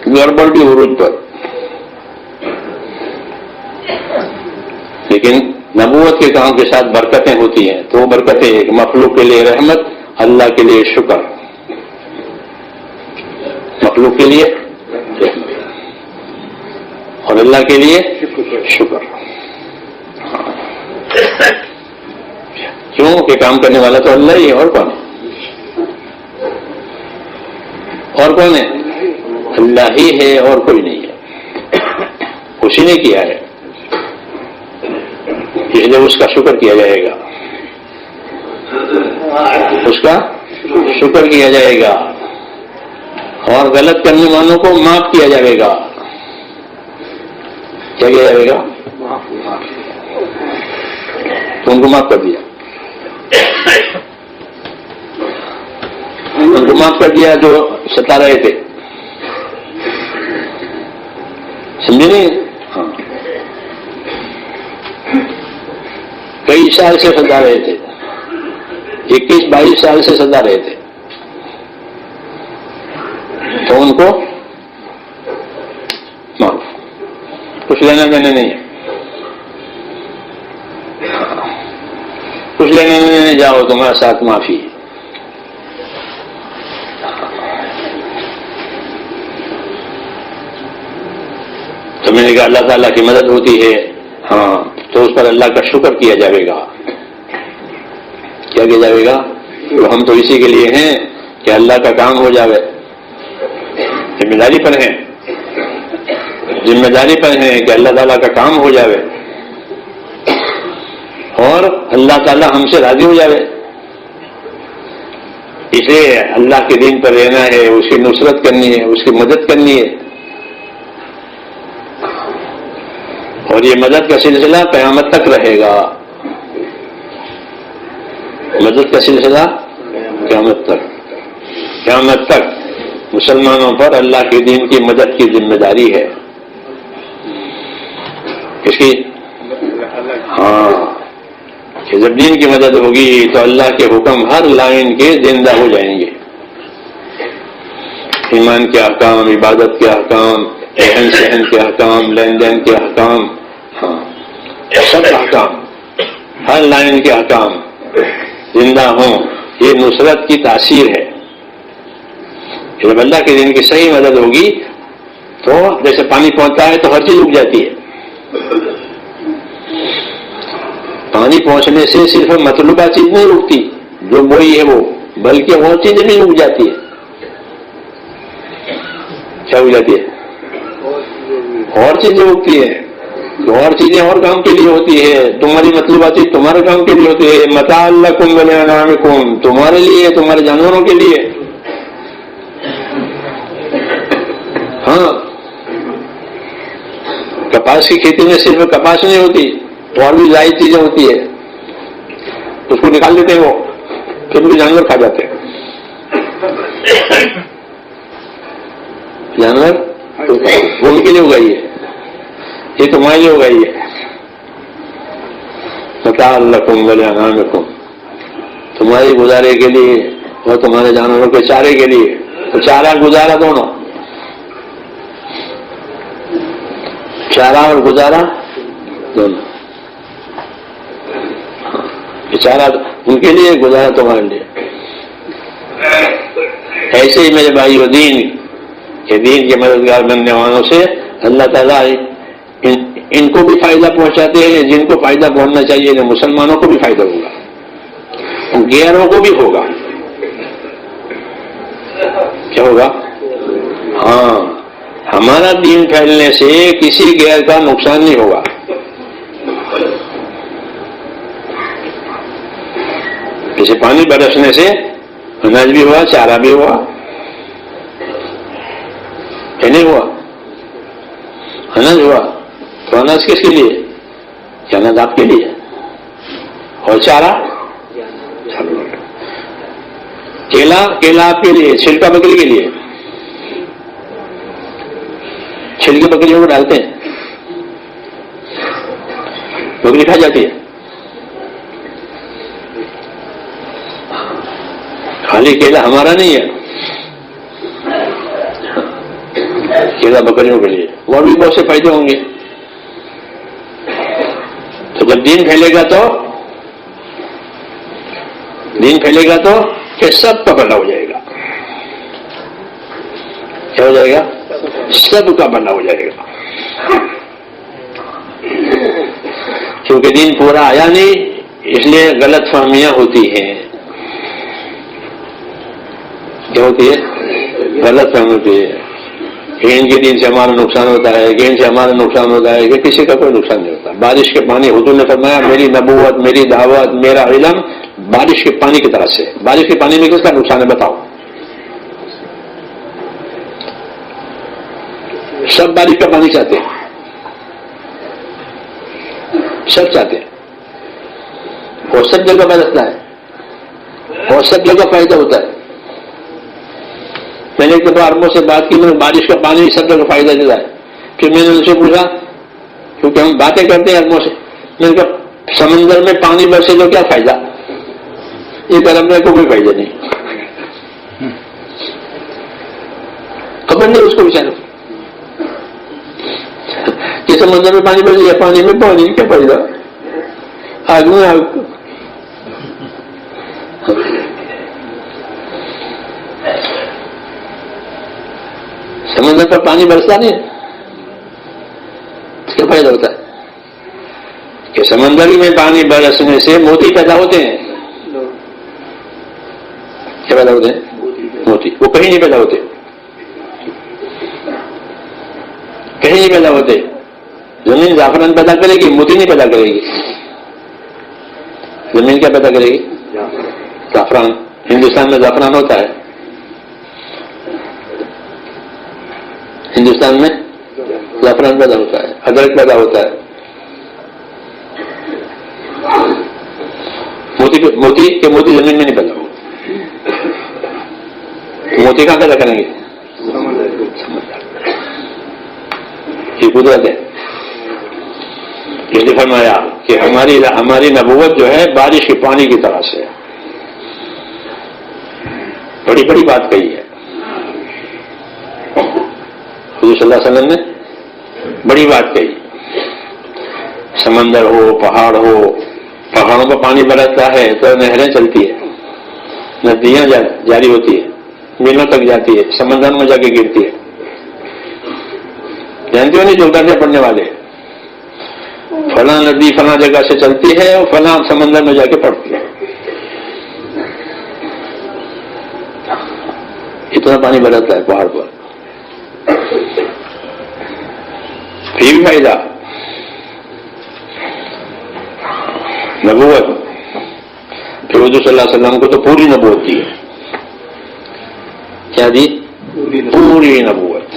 گڑبڑ بھی عروج پر۔ لیکن نبوت کے کام کے ساتھ برکتیں ہوتی ہیں، تو وہ برکتیں ایک مخلوق کے لیے رحمت، اللہ کے لیے شکر، مخلوق کے لیے رحمت اور اللہ کے لیے شکر۔ کیوں کہ کام کرنے والا تو اللہ ہی ہے، اور کون ہے؟ اور کون ہے؟ اللہ ہی ہے، اور کوئی نہیں ہے، اسی نے کیا ہے، اس لیے اس کا شکر کیا جائے گا، اس کا شکر کیا جائے گا، اور غلط کرنے والوں کو معاف کیا جائے گا۔ کیا کیا جائے گا؟ تو ان کو معاف کر دیا، ان کو معاف کر دیا جو ستا رہے تھے، سمجھے نہیں؟ ہاں، کئی سال سے ستا رہے تھے، 21-22 سال سے ستا رہے تھے، تو ان کو معاف، کچھ لینا دینا نہیں ہے، کچھ لینا دینا نہیں، جاؤ تمہارے ساتھ معافی۔ تو میں نے کہا اللہ تعالیٰ کی مدد ہوتی ہے، ہاں، تو اس پر اللہ کا شکر کیا جائے گا۔ کیا کیا جائے گا؟ تو ہم تو اسی کے لیے ہیں کہ اللہ کا کام ہو جائے، ذمہ داری پر ہیں، ذمہ داری پر ہیں کہ اللہ تعالیٰ کا کام ہو جائے اور اللہ تعالیٰ ہم سے راضی ہو جائے۔ اسے اللہ کے دین پر رہنا ہے، اس کی نصرت کرنی ہے، اس کی مدد کرنی ہے، اور یہ مدد کا سلسلہ قیامت تک رہے گا، مدد کا سلسلہ قیامت تک، قیامت تک مسلمانوں پر اللہ کے دین کی مدد کی ذمہ داری ہے۔ کس کی؟ ہاں، کہ جب دین کی مدد ہوگی تو اللہ کے حکم ہر لائن کے زندہ ہو جائیں گے، ایمان کے احکام، عبادت کے احکام، رہن سہن کے احکام، لین دین کے احکام، ہاں، سب احکام، ہر لائن کے احکام زندہ ہوں۔ یہ نصرت کی تاثیر ہے۔ جب اللہ کے دین کی صحیح مدد ہوگی تو جیسے پانی پہنچتا ہے تو ہر چیز رک جاتی ہے، پانی پہنچنے سے صرف مطلوبہ چیز نہیں رکتی جو وہی ہے وہ، بلکہ اور چیزیں بھی رک جاتی ہے۔ کیا ہو جاتی ہے؟ اور چیزیں رکتی ہیں، اور چیزیں اور کام کے لیے ہوتی ہے، تمہاری مطلوبہ چیز تمہارے کام کے لیے ہوتی ہے، متاع لکم ولانعامکم، تمہارے لیے، تمہارے جانوروں کے لیے۔ ہاں، کپاس کی کھیتی میں صرف کپاس نہیں ہوتی، اور بھی زائد چیزیں ہوتی ہے، اس کو نکال دیتے ہیں وہ، پھر بھی جانور کھا جاتے ہیں، جانور وہ ان کے لیے اگائی ہے، یہ تمہارے لیے اگائی ہے۔ متاع لکم ولانعامکم، تمہارے گزارے کے لیے اور تمہارے جانوروں کے چارے کے لیے، تو چارہ گزارا دونوں، چارہ اور گزارا دونوں، چارہ ان کے لیے، گزارا تمہارے لیے۔ ایسے ہی میرے بھائیو، دین کے مددگار بننے والوں سے اللہ تعالیٰ ان کو بھی فائدہ پہنچاتے ہیں، جن کو فائدہ پہنچنا چاہیے، جو مسلمانوں کو بھی فائدہ ہوگا، غیروں کو بھی ہوگا۔ کیا ہوگا؟ ہاں، ہمارا دین پھیلنے سے کسی غیر کا نقصان نہیں ہوگا۔ جیسے پانی برسنے سے اناج بھی ہوا، چارہ بھی ہوا، نہیں ہوا؟ اناج ہوا، تو اناج کس کے لیے؟ اناج آپ کے لیے، اور چارہ کیلا آپ کے لیے، چھلکا بکری کے لیے، چھلکے بکریوں کو ڈالتے ہیں، بکری کھا جاتی ہے، خالی کیلا ہمارا نہیں ہے، کیلا بکریوں کے لیے، اور بھی بہت سے فائدے ہوں گے۔ تو جب دین پھیلے گا تو کہ سب کا بھلا ہو جائے گا. کیا ہو جائے گا؟ سب کا بھلا ہو جائے گا. کیونکہ دین پورا آیا نہیں، اس لیے غلط فہمیاں ہوتی ہیں. کیا ہوتی ہے؟ غلط فہمی ہوتی ہے کہ ان کے دین سے ہمارا نقصان ہوتا ہے، کہ ان سے ہمارا نقصان ہوتا ہے، کہ کسی کا کوئی نقصان نہیں ہوتا. بارش کے پانی، حضور نے فرمایا میری نبوت، میری دعوت، میرا علم بارش کے پانی کی طرح سے. بارش کے پانی میں کس کا نقصان ہے بتاؤ؟ سب بارش کا پانی چاہتے ہیں، سب چاہتے ہیں، اور سب جگہ برستا ہے اور سب جگہ فائدہ ہوتا ہے. میں نے ایک دفعہ عربوں سے بات کی، میں بارش کا پانی سب جگہ فائدہ دیتا ہے. پھر میں نے ان سے پوچھا، کیونکہ ہم باتیں کرتے ہیں عربوں سے، میں نے کہا سمندر میں پانی برسے تو کیا فائدہ؟ یہ عرب میں کوئی فائدہ نہیں. خبر نہیں اس کو بیچارے کہ سمندر میں پانی برسے یا پانی میں پانی کیا فائدہ؟ آگ میں آگ. سمندر پر پانی برستا نہیں ہے، اس کا فائدہ ہوتا ہے کہ سمندر میں پانی برسنے سے موتی پیدا ہوتے ہیں. کیا پیدا ہوتے ہیں؟ موتی. وہ کہیں نہیں پیدا ہوتے، کہیں نہیں پیدا ہوتے. زمین زعفران پیدا کرے گی، موتی نہیں پیدا کرے گی. زمین کیا پیدا کرے گی؟ زعفران. ہندوستان میں زعفران ہوتا ہے، ہندوستان میں زعفران پیدا ہوتا ہے، ادرک پیدا ہوتا ہے. موتی زمین میں نہیں پیدا ہوگا. موتی کہاں پیدا کریں گے؟ یہ قدرت ہے. یہ فرمایا کہ ہماری نبوت جو ہے بارش کے پانی کی طرح سے. بڑی بڑی بات کہی ہے حضور صلی اللہ علیہ وسلم نے، بڑی بات کہی. سمندر ہو، پہاڑ ہو، پہاڑوں پر پانی برستا ہے تو نہریں چلتی ہے، ندیاں جاری ہوتی ہے، میلوں تک جاتی ہے، سمندر میں جا کے گرتی ہے. جانتے ہو نہیں جو اترنے پڑنے والے، فلاں ندی فلاں جگہ سے چلتی ہے اور فلاں سمندر میں جا کے پڑتی ہے. اتنا پانی برستا ہے پہاڑ پر. پھر بھی فائدہ نبوت. پھر حضور صلی اللہ علیہ وسلم کو تو پوری نبوت دی. کیا دی؟ پوری نبوت.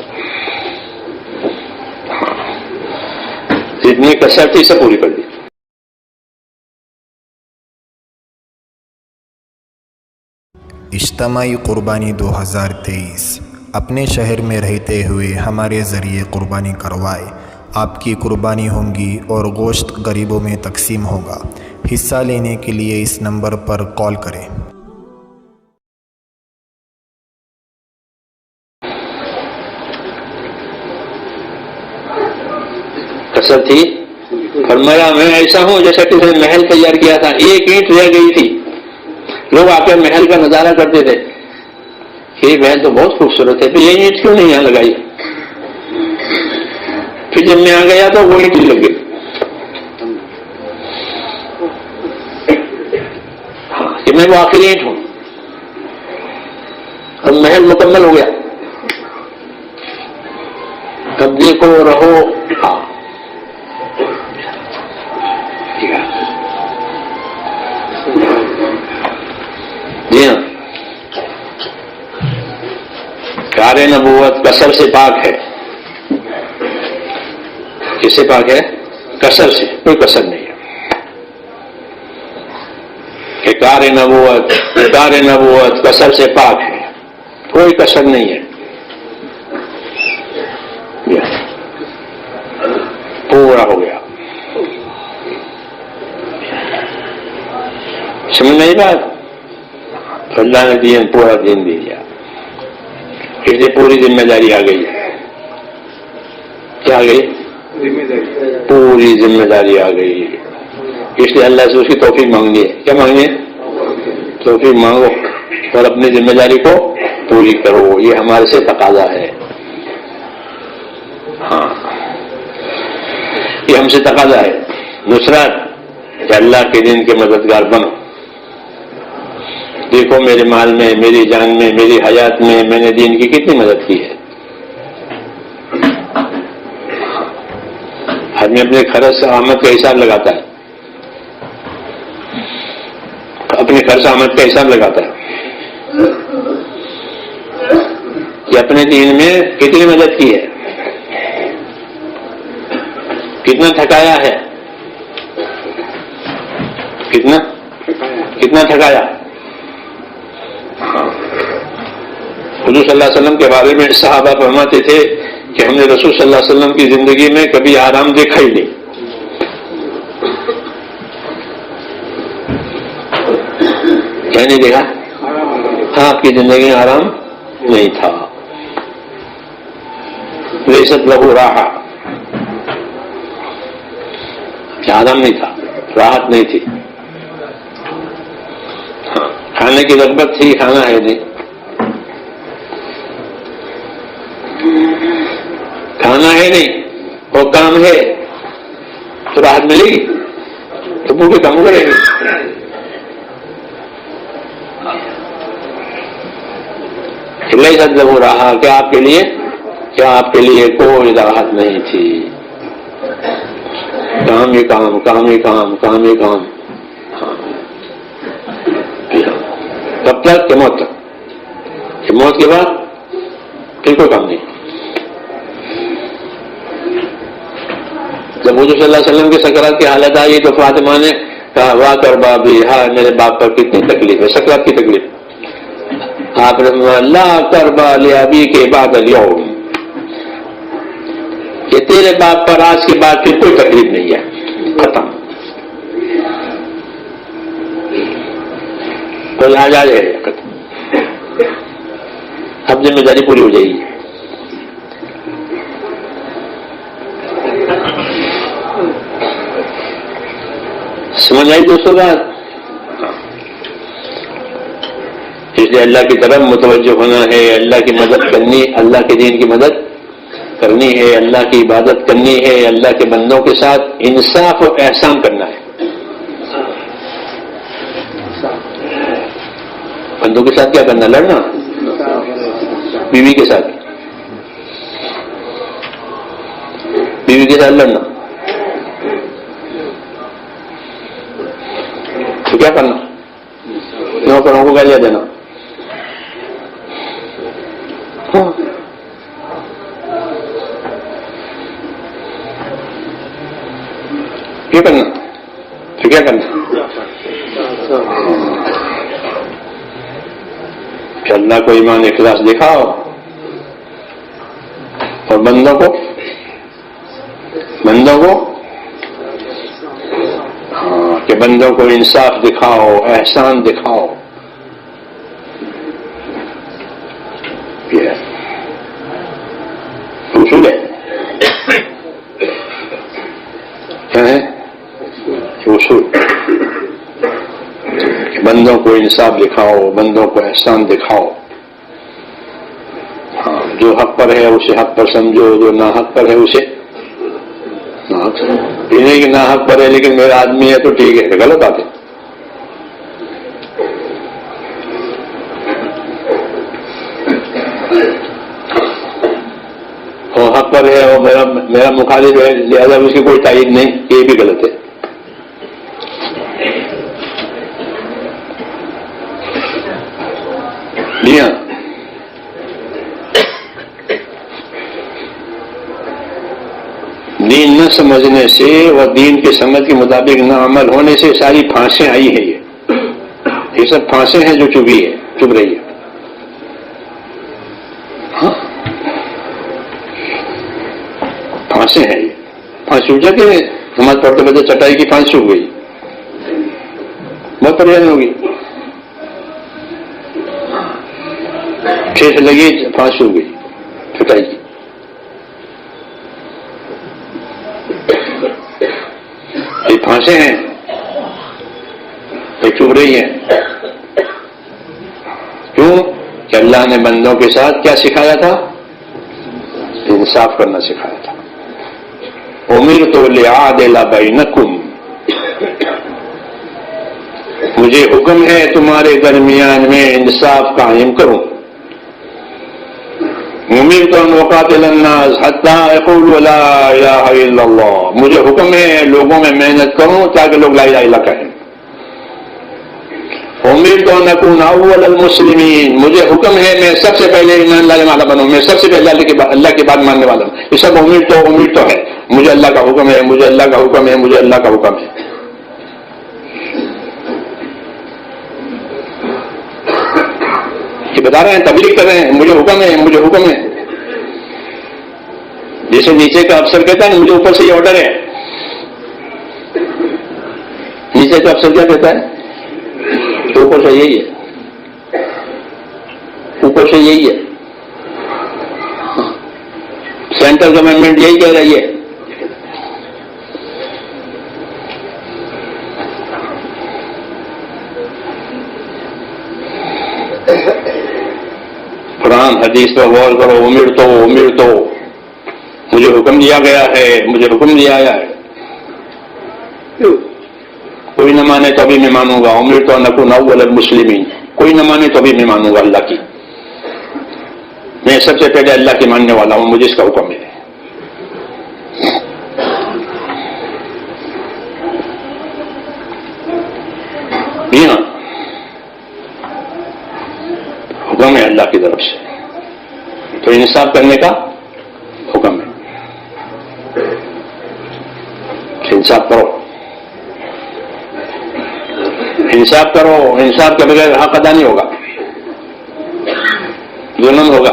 جتنی کثرت تھی سب پوری کر دی. اجتماعی قربانی 2023 اپنے شہر میں رہتے ہوئے ہمارے ذریعے قربانی کروائے. آپ کی قربانی ہوں گی اور گوشت غریبوں میں تقسیم ہوگا. حصہ لینے کے لیے اس نمبر پر کال کریں. کثرت تھی. فرمایا میں ایسا ہوں جیسا کسی نے محل تیار کیا تھا، ایک اینٹ رہ گئی تھی، لوگ آ کے محل کا نظارہ کرتے تھے کہ یہ محل تو بہت خوبصورت ہے، پھر یہ اینٹ کیوں نہیں یہاں لگائی؟ پھر جب میں آ گیا تو وہ اینٹ لگ گئی. کہ میں وہ آخری اینٹ ہوں، اب محل مکمل ہو گیا. اب دیکھو رہو. ہاں جی ہاں، کار نبوت کثر سے پاک ہے. کس سے پاک ہے؟ کثر سے. کوئی کثر نہیں ہے. کہ کار نبوت کثر سے پاک ہے، کوئی کثر نہیں ہے. پورا ہو گیا. سمجھ نہیں بات؟ اللہ نے دین پورا دین دے دیا، اس لیے پوری ذمہ داری آ گئی. کیا آ گئی؟ پوری ذمہ داری آ گئی. اس لیے اللہ سے اس کی توفیق مانگنی ہے. کیا مانگنی ہے؟ توفیق مانگو اور اپنی ذمہ داری کو پوری کرو. یہ ہمارے سے تقاضا ہے. ہاں یہ ہم سے تقاضا ہے. نصرت کہ اللہ کے دین کے مددگار بنو. دیکھو میرے مال میں، میری جان میں، میری حیات میں میں نے دین کی کتنی مدد کی ہے. آدمی اپنے خرچ آمد کا حساب لگاتا ہے، اپنے خرچ آمد کا حساب لگاتا ہے کہ اپنے دین میں کتنی مدد کی ہے، کتنا تھکایا ہے، کتنا تھکایا. حضور صلی اللہ علیہ وسلم کے بارے میں صحابہ فرماتے تھے کہ ہم نے رسول صلی اللہ علیہ وسلم کی زندگی میں کبھی آرام دیکھا ہی نہیں. کیا نہیں دیکھا؟ ہاں آپ کی زندگی میں آرام نہیں تھا. لیست لہو راحہ، آرام نہیں تھا، راحت نہیں تھی. ہاں کھانے کی رغبت تھی، کھانا ہے نہیں. کھانا ہے نہیں اور کام ہے تو راحت ملے گی؟ تو بھوکے کام کرے گی. نہیں سد ہو رہا کہ آپ کے لیے کوئی راحت نہیں تھی. کام ہی کام، کام ہی کام، کام ہی کام. ہاں کب تک؟ کہ موت تک. کہ موت کے بعد پھر کوئی کام نہیں. جب حضور صلی اللہ علیہ وسلم کی سکرات کی حالت آئی تو فاطمہ نے کہا واہ کر بابی، ہاں میرے باپ پر کتنی تکلیف ہے، سکرات کی تکلیف. آپ نے لا کربا لابی کے بعد اليوم، کہ تیرے باپ پر آج کے بعد پھر کوئی تکلیف نہیں ہے، ختم. کوئی آ جائے ختم. اب ذمہ داری پوری ہو جائے گی. سمجھ آئی دوستوں بات؟ اس لیے اللہ کی طرف متوجہ ہونا ہے، اللہ کی مدد کرنی، اللہ کے دین کی مدد کرنی ہے، اللہ کی عبادت کرنی ہے، اللہ کے بندوں کے ساتھ انصاف اور احسان کرنا ہے. بندوں کے ساتھ کیا کرنا؟ لڑنا. بیوی کے ساتھ لڑنا تو کیا کرنا؟ نوکروں کو گالیاں دینا. کیا کرنا؟ تو کیا کرنا؟ کہ اللہ کو ایمان اخلاص دکھاؤ اور بندوں کو کہ بندوں کو انصاف دکھاؤ، احسان دکھاؤ. یہ اصول ہے. کیا ہے اصول؟ کہ بندوں کو انصاف دکھاؤ، بندوں کو احسان دکھاؤ. ہاں جو حق پر ہے اسے حق پر سمجھو، جو نا حق پر ہے اسے نا حق سمجھو. یہ نہیں کہ نا حق پر ہے لیکن میرا آدمی ہے تو ٹھیک ہے، غلط بات ہے. اور حق پر ہے اور میرا مخالف ہے لہذا اس کی کوئی تائید نہیں، یہ بھی غلط ہے. جی ہاں دین نہ سمجھنے سے اور دین کے سمجھ کے مطابق نہ عمل ہونے سے ساری پھانسیں آئی ہیں. یہ سب پھانسیں ہیں جو چبھ رہی ہے. ہاں پھانسیں ہیں. یہ پھانس چوب جاتے ہیں. نماز پڑھتے پڑھتے چٹائی کی پھانس چوب گئی، بہت پریشانی ہوگی. ٹھیس لگی، پھانس چوب گئی چٹائی کی. یہ پھانسیں ہیں گھوم رہی ہیں. کیوں کہ اللہ نے بندوں کے ساتھ کیا سکھایا تھا؟ انصاف کرنا سکھایا تھا. امرت لأعدل بینکم، مجھے حکم ہے تمہارے درمیان میں انصاف قائم کروں. امرت ان اقاتل الناس حتی یقولوا لا الہ الا اللہ، مجھے حکم ہے لوگوں میں محنت کروں تاکہ لوگ لا الہ الا اللہ کہیں. امرت ان اکون اول المسلمین، مجھے حکم ہے میں سب سے پہلے ایمان لانے والا بنوں، میں سب سے پہلے اللہ کی بات ماننے والا ہوں. یہ سب امرت تو ہے، مجھے اللہ کا حکم ہے، مجھے اللہ کا حکم ہے، مجھے اللہ کا حکم ہے. یہ بتا رہے ہیں، تبلیغ کر رہے ہیں، مجھے حکم ہے، مجھے حکم ہے. جیسے نیچے کا افسر کہتا ہے مجھے اوپر سے یہ آرڈر ہے، نیچے کا افسر کیا کہتا ہے؟ اوپر سے یہی ہے، اوپر سے یہی ہے. سینٹرل گورنمنٹ یہی کہہ رہی ہے. قرآن حدیث پر غور کرو. امر تو مجھے حکم دیا گیا ہے، مجھے حکم دیا گیا ہے. کوئی نہ مانے تو بھی میں مانوں گا. امرت ان اکون اول المسلمین، کوئی نہ مانے تو بھی میں مانوں گا اللہ کی. میں سب سے پہلے اللہ کی ماننے والا ہوں، مجھے اس کا حکم ہے. جی ہاں، حکم ہے اللہ کی طرف سے، تو انصاف کرنے کا حکم ہے. انصاف کرو، انصاف کرو. انصاف کے بغیر حق ادا نہیں ہوگا، ظلم ہوگا.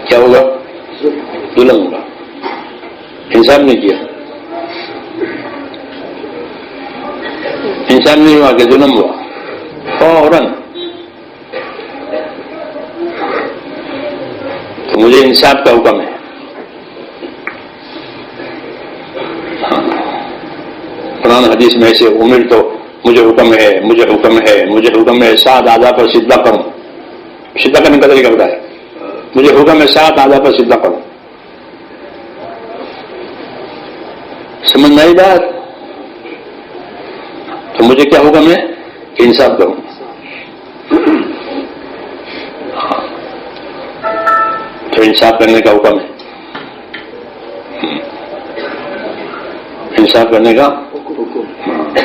کیا ہوگا؟ ظلم ہوگا. انصاف نہیں کیا، انصاف نہیں ہوا کہ ظلم ہوا فوراً. تو مجھے انصاف کا حکم ہے. قرآن حدیث میں سے امر تو مجھے حکم ہے، مجھے حکم ہے، مجھے حکم ہے 7 اعضاء پر سجدہ کروں. سجدہ کرنے کا طریقہ بتایا. مجھے حکم ہے 7 اعضاء پر سجدہ کروں. سمجھ میں آئی بات؟ تو مجھے کیا حکم ہے؟ انصاف کروں. تو انصاف کرنے کا حکم ہے. انصاف کرنے کا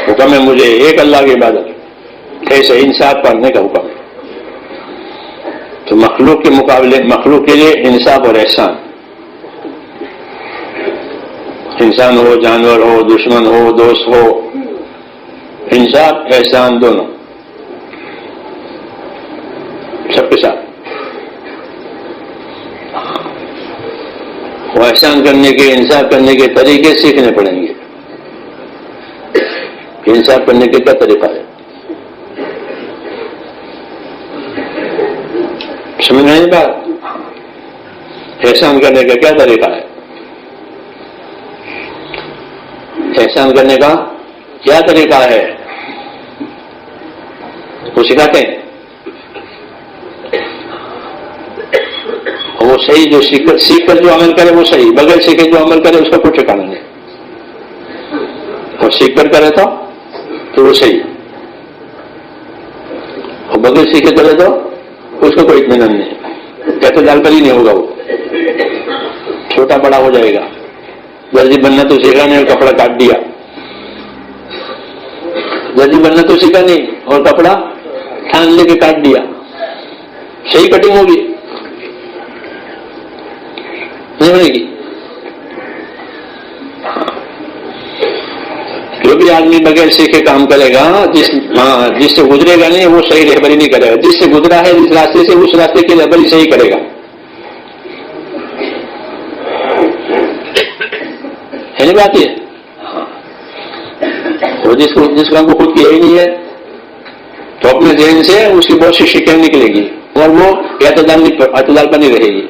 حکم ہے. مجھے ایک اللہ کی عبادت، کیسے انصاف کرنے کا حکم ہے. تو مخلوق کے مقابلے، مخلوق کے لیے انصاف اور احسان. انسان ہو، جانور ہو، دشمن ہو، دوست ہو، انصاف احسان دونوں سب کے ساتھ. وہ احسان کرنے کے، انصاف کرنے کے طریقے سیکھنے پڑیں گے. انصاف کرنے کے کیا طریقہ ہے؟ سمجھ میں آئی بات؟ احسان کرنے کا کیا طریقہ ہے؟ احسان کرنے کا کیا طریقہ ہے؟ وہ سکھاتے ہیں. وہ صحیح، جو سیکھ کر جو عمل کرے وہ صحیح، بغیر سیکھے جو عمل کرے اس کا کوئی ٹھکانا نہیں. اور سیکھ کر کرے تو وہ صحیح، اور بغیر سیکھے کرے تو اس کا کوئی اطمینان نہیں. کہتے دال پر ہی نہیں ہوگا، وہ چھوٹا بڑا ہو جائے گا. درزی بننا تو سیکھا نہیں اور کپڑا کاٹ دیا. درزی بننا تو سیکھا نہیں اور کپڑا ٹھان لے کے کاٹ دیا. صحیح کٹنگ ہوگی نہیں ہوئے گی. جو بھی آدمی بغیر سیکھے کام کرے گا، جس سے گزرے گا نہیں وہ صحیح رہبری نہیں کرے گا. جس سے گزرا ہے جس راستے سے، اس راستے کی رہبری صحیح کرے گا. ہے نہیں بات یہ؟ اور جس کام کو خود کیا ہی نہیں ہے تو اپنے ذہن سے اس کی بہت سی شکیں نکلے گی اور وہ اعتدال پر نہیں رہے گی.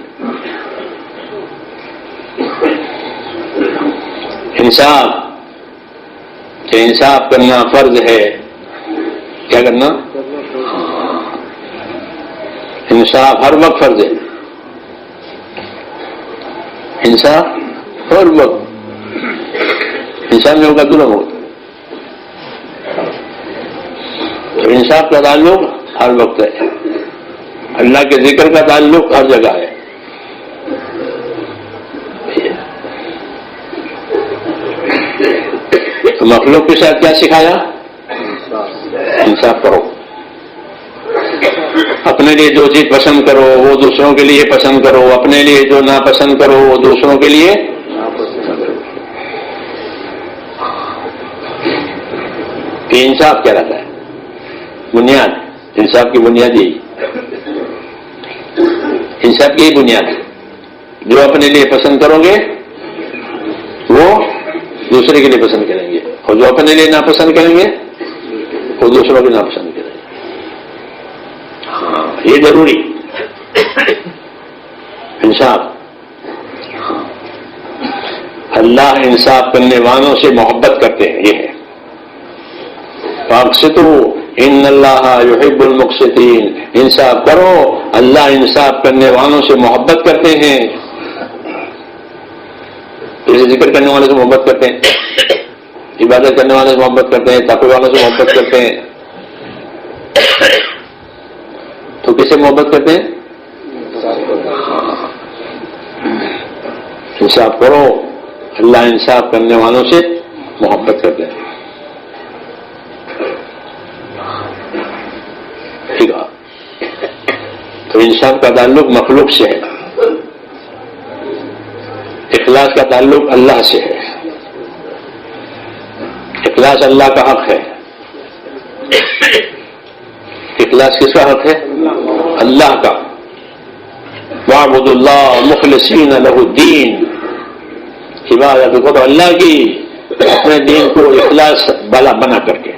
انصاف کہ انصاف کرنا فرض ہے. کیا کرنا؟ انصاف ہر وقت فرض ہے. انصاف ہر وقت. انصاف میں ہوگا تو نہ ہوگا. تو انصاف کا تعلق ہر وقت ہے. اللہ کے ذکر کا تعلق ہر جگہ ہے. تو مخلوق کے ساتھ کیا سکھایا؟ انصاف کرو. اپنے لیے جو چیز پسند کرو وہ دوسروں کے لیے پسند کرو. اپنے لیے جو ناپسند کرو وہ دوسروں کے لیے ناپسند کرو. کہ انصاف کیا رہتا ہے؟ بنیاد. انصاف کی بنیاد یہی. انصاف کی بنیاد ہے. جو اپنے لیے پسند کرو گے وہ دوسرے کے لیے پسند کریں گے, اور جو اپنے لیے ناپسند کریں گے وہ دوسروں کے ناپسند کریں گے. ہاں یہ ضروری انصاف. اللہ انصاف کرنے والوں سے محبت کرتے ہیں. یہ ہے فاقسطوا ان اللہ یحب المقسطین. انصاف کرو, اللہ انصاف کرنے والوں سے محبت کرتے ہیں. جیسے ذکر کرنے والے سے محبت کرتے ہیں, عبادت کرنے والے سے محبت کرتے ہیں, تقوی والوں سے محبت کرتے ہیں. تو کس سے محبت کرتے ہیں؟ انصاف کرو, اللہ انصاف کرنے والوں سے محبت کرتے ہیں. ٹھیک ہے. تو انصاف کا تعلق مخلوق سے ہے. اخلاص کا تعلق اللہ سے ہے. اخلاص اللہ کا حق ہے. اخلاص کس کا حق ہے؟ اللہ کا. وَاعْبُدُوا اللَّهَ مُخْلِصِينَ لَهُ الدِّينَ. عبادت کرو اللہ کی اپنے دین کو اخلاص والا بنا کر کے.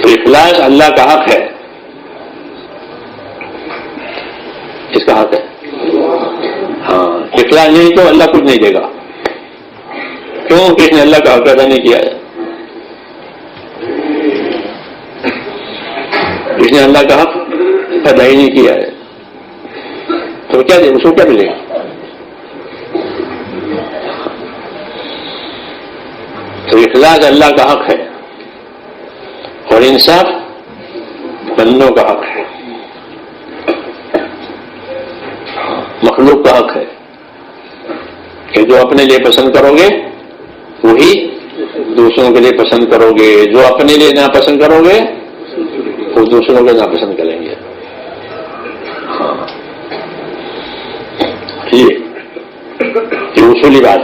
تو اخلاص اللہ کا حق ہے. کس کا حق ہے؟ ہاں, اخلاص نہیں تو اللہ کچھ نہیں دے گا. کیوں؟ کس نے اللہ کا حق ادا نہیں کیا ہے. اس نے اللہ کا حق ادا ہی نہیں کیا ہے تو کیا دے, اس کو کیا ملے گا؟ تو اخلاص اللہ کا حق ہے اور انصاف بندوں کا حق ہے, مخلوق کا حق ہے. کہ جو اپنے لیے پسند کرو گے وہی دوسروں کے لیے پسند کرو گے. جو اپنے لیے ناپسند کرو گے وہ دوسروں کے ناپسند کریں گے. ہاں یہ اصولی بات.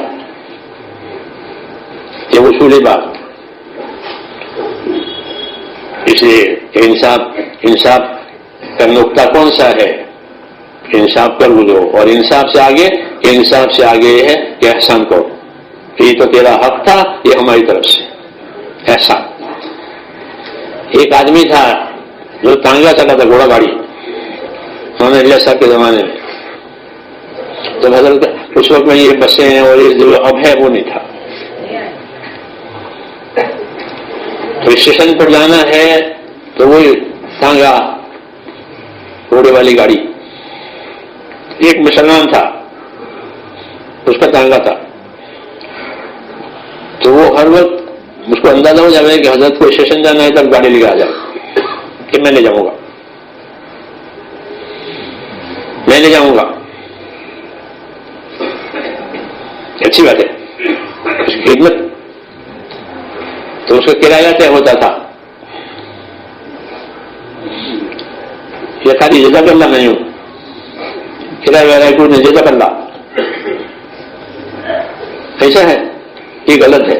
یہ اصولی بات. اس لیے انصاف کا نقطہ کون سا ہے؟ انصاف کر گزرو. اور انصاف سے آگے یہ ہے کہ احسان کرو. یہ تو تیرا حق تھا, یہ ہماری طرف سے احسان. ایک آدمی تھا جو تانگا چلا تھا, گھوڑا گاڑی. انہوں نے اللہ صاحب کے زمانے میں, جب حضرت اس وقت میں یہ بسیں ہیں اور یہ جو اب ہے وہ نہیں تھا. تو اسٹیشن پر جانا ہے تو وہی تانگا گھوڑے والی گاڑی. ایک مسلمان تھا, اس کا تانگا تھا. تو وہ ہر وقت اس کو اندازہ ہو جائے کہ حضرت کو اسٹیشن جانا ہے تب گاڑی لے کے آ جائے کہ میں لے جاؤں گا, میں لے جاؤں گا. اچھی بات ہے اس کی خدمت. تو اس کا کرایہ طے ہوتا تھا. یہ خالی جزاک اللہ نہیں ہوں, کرایہ وغیرہ کو نہیں, جزاک اللہ. ایسا ہے, یہ غلط ہے.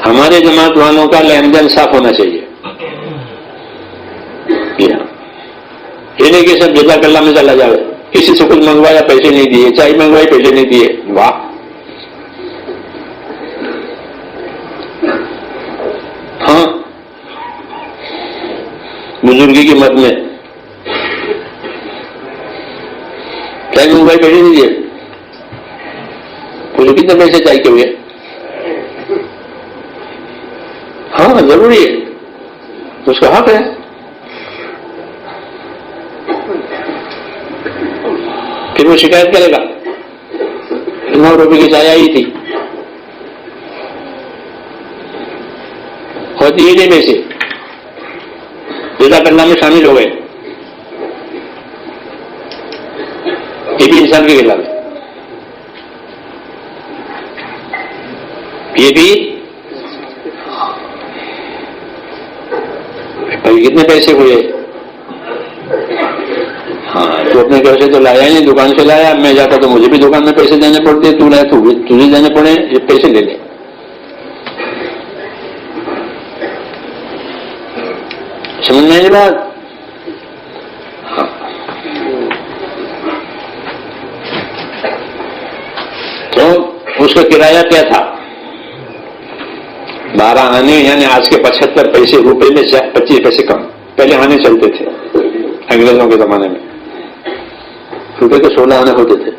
ہمارے جماعت والوں کا لہن دہن صاف ہونا چاہیے. یہ نہیں کہ سب جزاک اللہ میں چلا جائے. کسی سے کچھ منگوایا پیسے نہیں دیے, چائے منگوائی پیسے نہیں دیے. واہ, ہاں بزرگی کی مد میں چائے منگوائی پیسے نہیں دیے. کچھ تو کتنے پیسے چاہیے ہوئے؟ ہاں ضروری ہے، اس کا حق ہے. پھر وہ شکایت کرے گا 9 روپے کی چائے آئی تھی اور دیے نہیں پیسے، جزا کرنا میں شامل ہو گئے. یہ بھی انسان کے خلاف ہے. یہ بھی کتنے پیسے ہوئے؟ ہاں تو اپنے گھر سے تو لایا نہیں، دکان سے لایا. میں جاتا تو مجھے بھی دکان میں پیسے دینے پڑتے، تو لایا تو تجھے دینے پڑے، یہ پیسے لے لے. سمجھ میں آئی بات؟ ہاں. تو اس کا کرایہ کیا تھا؟ 12 آنے، یعنی آج کے 75 پیسے روپے میں 25 پیسے کم. پہلے آنے چلتے تھے انگریزوں کے زمانے میں، روپے کے 16 آنے ہوتے تھے،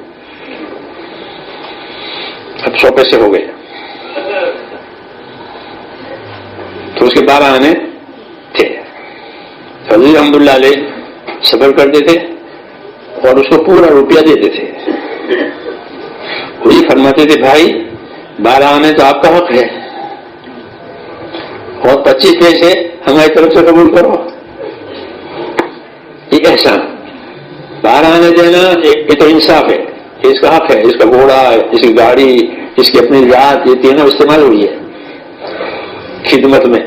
اب 100 پیسے ہو گئے. تو اس کے 12 آنے تھے. حضرت الحمدللہ علیہ صبر کرتے تھے اور اس کو پورا روپیہ دیتے تھے. وہی فرماتے تھے بھائی 12 آنے تو آپ کا حق ہے اور 25 پیسے ہماری طرف سے قبول کرو. یہ احسان. 12 آنے دینا یہ تو انصاف ہے، اس کا حق ہے. اس کا گھوڑا، اس کی گاڑی، اس کی اپنی ذات، یہ تینوں استعمال ہوئی ہے خدمت میں.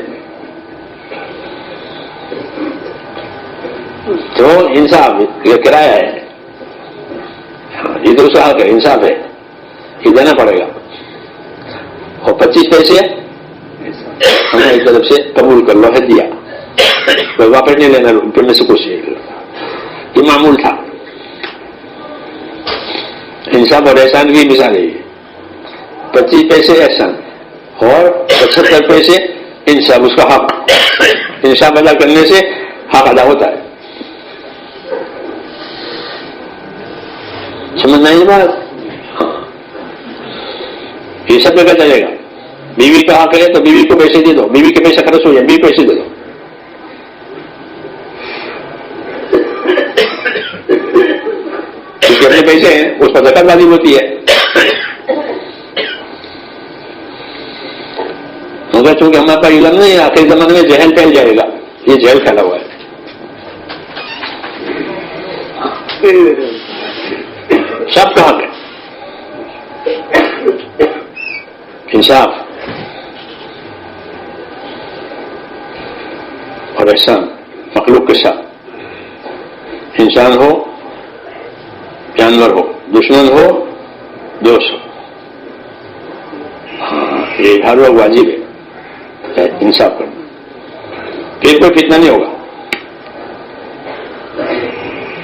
تو انصاف، یہ کرایہ ہے، یہ تو اس کا حق ہے، انصاف ہے، یہ دینا پڑے گا. اور 25 پیسے ہماری طرف سے قبول کر لو، ہے دیا، کوئی واپس نہیں لینا روپے میں سے کچھ. یہ معمول تھا. انصاف اور احسان کی مثال ہے. 25 پیسے احسان اور 75 پیسے انصاف، اس کا حق. انصاف ادا کرنے سے حق ادا ہوتا ہے. سمجھ میں آئی بات؟ ہاں. یہ سب جگہ چلے گا. بیوی کا حق ہے تو بیوی کو پیسے دے دو، بیوی کے پیسے خرچ ہو جائے، بیوی پیسے دے دو. اپنے پیسے ہیں اس پر زکات واجب ہوتی ہے، مگر چونکہ ہمارے پاس علم نہیں ہے، آخری زمانے میں جہل پھیل جائے گا. یہ جہل پھیلا ہوا ہے. سب کا حق ہے. انصاف اور احسان مخلوق کے ساتھ. انسان ہو، جانور ہو، دشمن ہو، دوست ہو، ہاں یہ ہر وقت واجب ہے انصاف کرنا. پھر کوئی فتنہ نہیں ہوگا.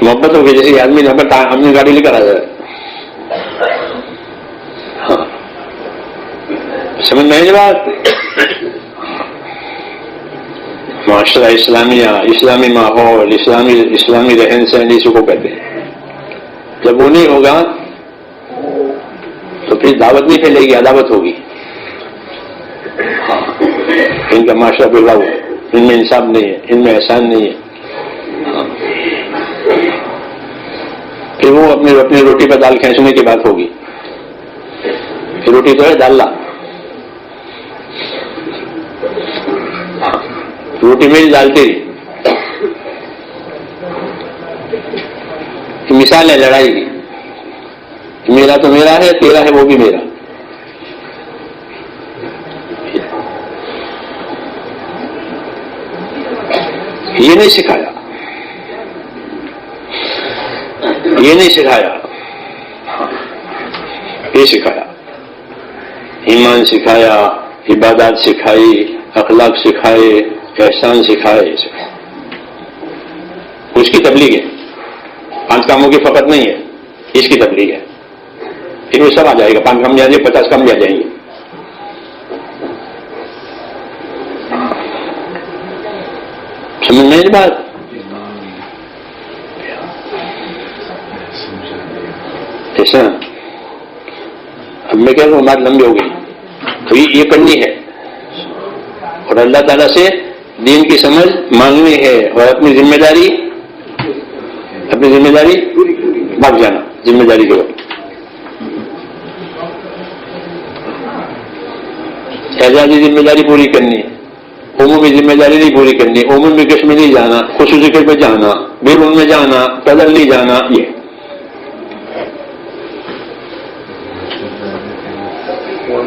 محبت ہوگی، جیسے آدمی نمبر اپنی گاڑی لے کر آ جائے. ہاں سمجھ میں آئی بات؟ معاشرہ اسلامیہ، اسلامی ماحول، اسلامی رہن سہن اسی کو کہتے ہیں. جب وہ نہیں ہوگا تو پھر دعوت نہیں پھیلے گی، عداوت ہوگی. ہاں ان کا معاشرہ پھیلا ہوا ہے، ان میں انصاف نہیں ہے، ان میں احسان نہیں ہے. ہاں پھر وہ اپنی روٹی پر دال کھینچنے کی بات ہوگی. روٹی تو ہے دال لا، روٹی میں ڈالتی. مثال ہے لڑائی کی، میرا تو میرا ہے، تیرا ہے وہ بھی میرا. یہ نہیں سکھایا، یہ نہیں سکھایا. یہ سکھایا، ایمان سکھایا، عبادات سکھائی، اخلاق سکھائے، احسان سکھائے. اس کی تبلیغ ہے. 5 کاموں کی فقط نہیں ہے، اس کی تبلیغ ہے. پھر وہ سب آ جائے گا. 5 کام جائیں گے، 50 کام بھی آ جائیں گے. سمجھ میں بات؟ ایسا اب میں کہہ رہا ہوں بات لمبی ہو گئی. تو یہ کرنی ہے اور اللہ تعالیٰ سے دین کی سمجھ مانگنی ہے اور اپنی ذمہ داری بھاگ جانا ذمہ داری کے وقت. اعزازی ذمہ داری پوری کرنی ہے, عمومی ذمہ داری نہیں پوری کرنی, عمومی قسم میں نہیں جانا, خصوصی قسم میں جانا, بیرون میں جانا, پیدل نہیں جانا. یہ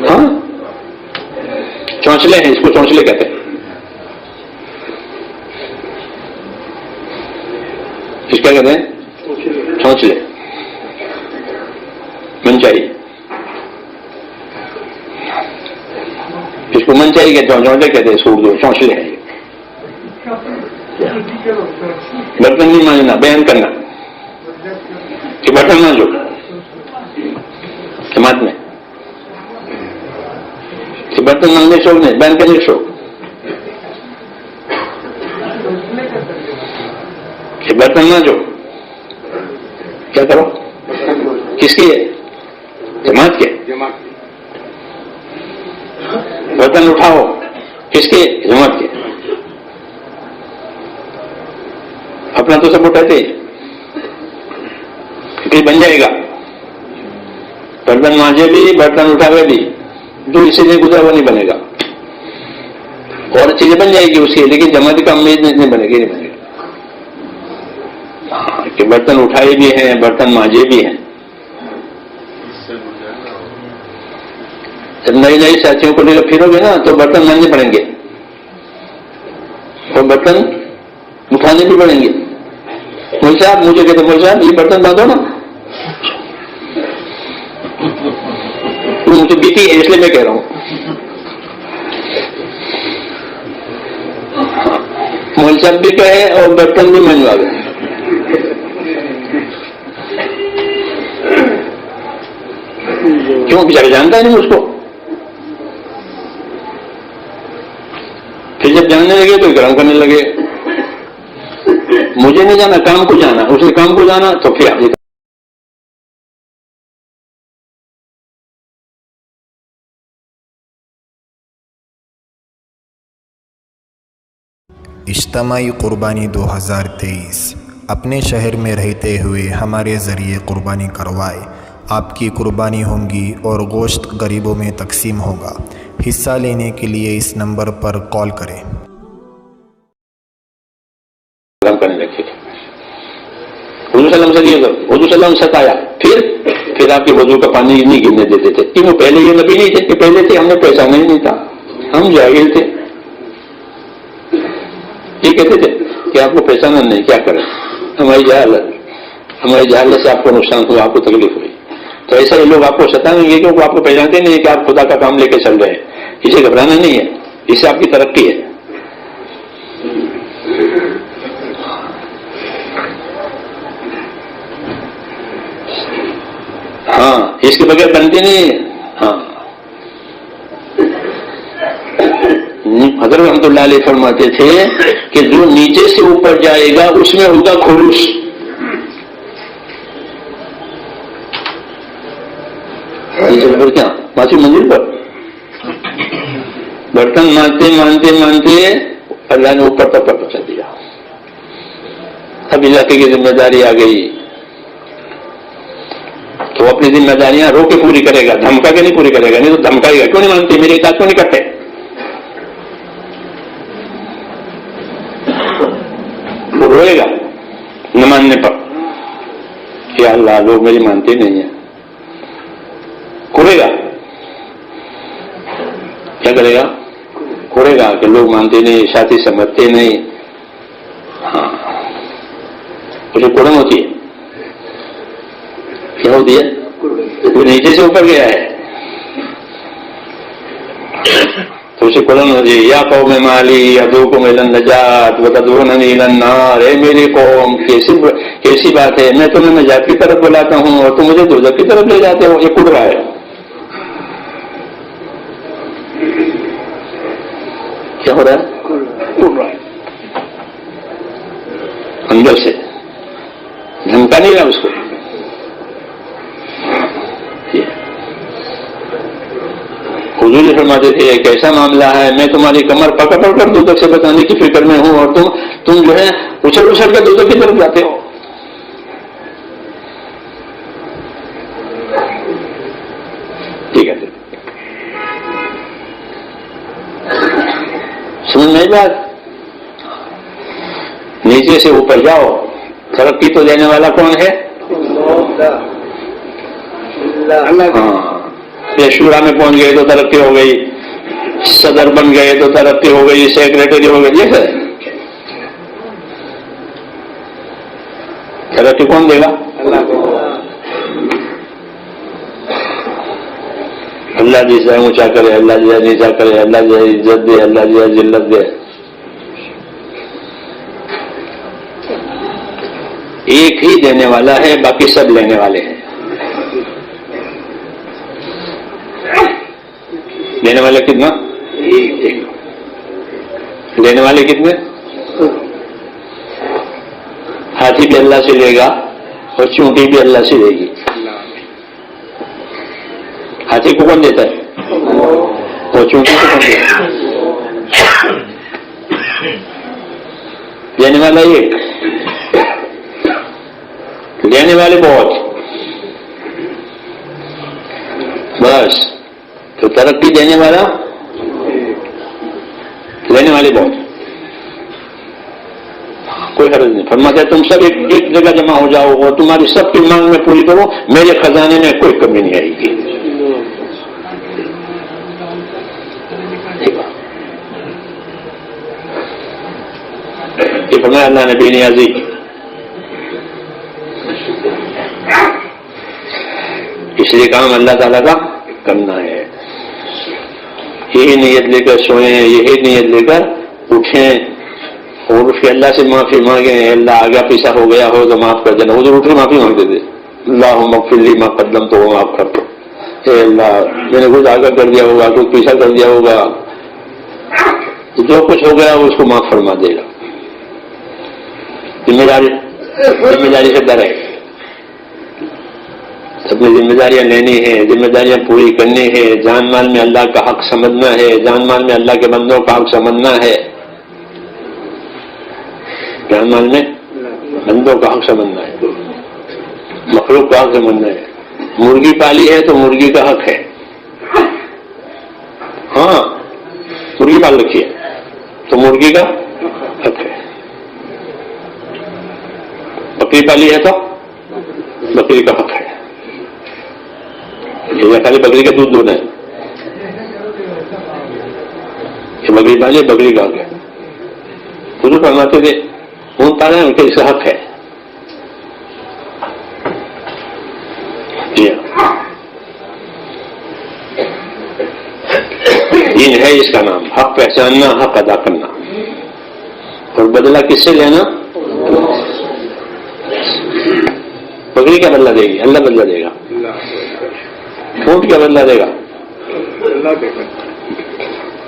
ہاں چونچلے ہیں, اس کو چونچلے کہتے ہیں. اس کیا کہتے ہیں؟ چونچلے, منچائی. اس کو منچائی کہتے ہیں, چونچلے کہتے ہیں اس کو اردو, چونچلے ہیں. برتن نہیں مانگنا, بیان کرنا کہ برتن مانجو جماعت میں, کہ برتن مانگنے شوق نہیں, بیان کرنے شوق. کہ برتن مانجو, کیا کرو, کس کی ہے؟ جماعت کے. برتن اٹھاؤ, کس کے؟ جماعت کے. اپنا تو سب اٹھاتے کہ بن جائے گا, برتن مانجے بھی برتن اٹھاوے بھی, جو اسے نہیں گزرا وہ نہیں بنے گا. اور چیزیں بن جائے گی اس کی, لیکن جماعت کا امید نہیں بنے گی, نہیں بنے گا. کہ برتن اٹھائے بھی ہیں, برتن مانجے بھی ہیں. جب نئی نئی ساتھیوں کو لے کر پھرو گے نا تو برتن مانجنے پڑیں گے اور برتن اٹھانے بھی پڑیں گے. مول صاحب مجھے کہتے, مول صاحب یہ برتن باندھو نا, مجھے بیتی ہے اس لیے میں کہہ رہا ہوں. مول صاحب بھی کہے اور برتن بھی منجوا گئے. کیوں بیچارہ جانتا نہیں اس کو. پھر جب جاننے لگے تو گرم کرنے لگے. مجھے نہیں جانا, کام کو جانا, اس نے کام کو جانا تو پھر آپ اجتماعی قربانی 2023 اپنے شہر میں رہتے ہوئے ہمارے ذریعے قربانی کروائے. آپ کی قربانی ہوں گی اور گوشت غریبوں میں تقسیم ہوگا. حصہ لینے کے لیے اس نمبر پر کال کریں. کرنے لگے. حضور صلی اللہ علیہ وسلم حضور صلی اللہ علیہ وسلم ستایا, پھر آپ کے وضو کا پانی نہیں گرنے دیتے تھے. کیوں؟ پہلے یہ نبی نہیں تھے کہ پہلے تھے, ہم نے پہچانا ہی نہیں تھا, ہم جاہل تھے. یہ کہتے تھے کہ آپ کو پہچانا نہیں, کیا کریں, ہماری جہالت سے آپ کو نقصان ہوا, آپ کو تکلیف ہوئی. تو ایسا یہ لوگ آپ کو ستائیں گے کیونکہ آپ کو پہچانتے نہیں کہ آپ خدا کا کام لے کے چل رہے ہیں. اسے گھبرانا نہیں ہے, اس سے آپ کی ترقی ہے. ہاں, اس کے بغیر بنتے نہیں. ہاں, حضرت رحمۃ اللہ علیہ فرماتے تھے کہ جو نیچے سے اوپر جائے گا اس میں ہوگا خلوص. کیا پانچویں منزل پر برتن مانتے اللہ نے اوپر تک پہنچا دیا. اب علاقے کی ذمہ داری آ گئی تو اپنی ذمہ داریاں رو کے پوری کرے گا, دھمکا کے نہیں پوری کرے گا. نہیں تو دھمکائے گا, کیوں نہیں مانتے, میری اطاعت کیوں نہیں کرتے. وہ روئے گا نہ ماننے پر, کہ اللہ لوگ میری مانتے نہیں ہیں. کرے گا, کیا کرے گا, کرے گا کہ لوگ مانتے نہیں, ساتھی سمجھتے نہیں. ہاں, مجھے کڑن ہوتی ہے, کیا ہوتی ہے, وہ نیچے سے اوپر گیا ہے تو اسے کڑن ہوتی ہے. یا قوم مالی ادعوکم الی النجات وتدعوننی الی النار, اے میری قوم کیسی بات ہے, میں تمہیں نجات کی طرف بلاتا ہوں اور تم مجھے دوزخ کی طرف لے جاتے ہو. یہ کڑ رہا ہے. کیا ہو رہا ہے, کڑ رہا ہے اندر سے, دھمکا نہیں رہا اس کو. فرماتے تھے یہ کیسا معاملہ ہے، میں تمہاری کمر پکڑ کر دوزخ سے بچانے کی فکر میں ہوں اور تم جو ہے اچھل اچھل کر دوزخ کی طرف جاتے ہو. ٹھیک ہے، سمجھ میں بات؟ نیچے سے اوپر جاؤ، ترقی تو دینے والا کون ہے؟ ہاں، یہ شورا میں پہنچ گئے تو ترقی ہو گئی، صدر بن گئے تو ترقی ہو گئی، سیکریٹری ہو گئی، یہ ہے ترقی کون دے گا؟ اللہ جیسا اونچا کرے، اللہ جیسا نیچا کرے، اللہ جیسا عزت دے، اللہ جیسا ذلت دے. ایک ہی دینے والا ہے، باقی سب لینے والے ہیں. دینے والے کتنا؟ ایک. لینے والے کتنے؟ ہاتھی بھی اللہ سے لے گا اور چونٹی بھی اللہ سے لے گی. ہاتھی کو کون دیتا ہے اور چونٹی کو کون دیتا ہے؟ دینے والا ایک، لینے والے بہت. بس تو ترقی دینے والا، لینے والے بہت. کوئی حرج نہیں. فرماتا ہے تم سب ایک جگہ جمع ہو جاؤ اور تمہاری سب کی مانگ میں پوری کرو، میرے خزانے میں کوئی کمی نہیں آئے گی. یہ فرمایا اللہ نبی نیازی. اس لیے کام اللہ تعالیٰ کا کرنا ہے. یہی نیت لے کر سوئیں، یہی نیت لے کر اٹھیں اور اس کے اللہ سے معافی مانگیں. اللہ آگا پیچھا ہو گیا ہو تو معاف کر دینا. وہ ضرور اٹھ کے معافی مانگتے تھے، اللہم اغفر لی ما قدمت و ما اخرت. اے اللہ میں نے کچھ آگا کر دیا ہوگا، کچھ پیچھا کر دیا ہوگا، جو کچھ ہو گیا وہ اس کو معاف فرما دے گا. ذمہ داری سے ڈرے. اپنی ذمہ داریاں لینی ہے، ذمہ داریاں پوری کرنی ہے. جان مال میں اللہ کا حق سمجھنا ہے، جان مال میں اللہ کے بندوں کا حق سمجھنا ہے. جان مال میں بندوں کا حق سمجھنا ہے، مخلوق کا حق سمجھنا ہے. مرغی پالی ہے تو مرغی کا حق ہے. ہاں مرغی پال رکھی ہے تو مرغی کا حق ہے. بکری پالی ہے تو بکری کا حق ہے. یہ خالی بکری کا دودھ دونا ہے، یہ بکری پالی بکری کا حق ہے. حضور فرماتے تھے اون پالا ہے ان کے اس کا حق ہے. دین ہے اس کا نام، حق پہچاننا، حق ادا کرنا. اور بدلہ کس سے لینا؟ بکری کا بدلہ دے گی اللہ، بدلہ دے گا. اونٹ کا بدلہ دے گا،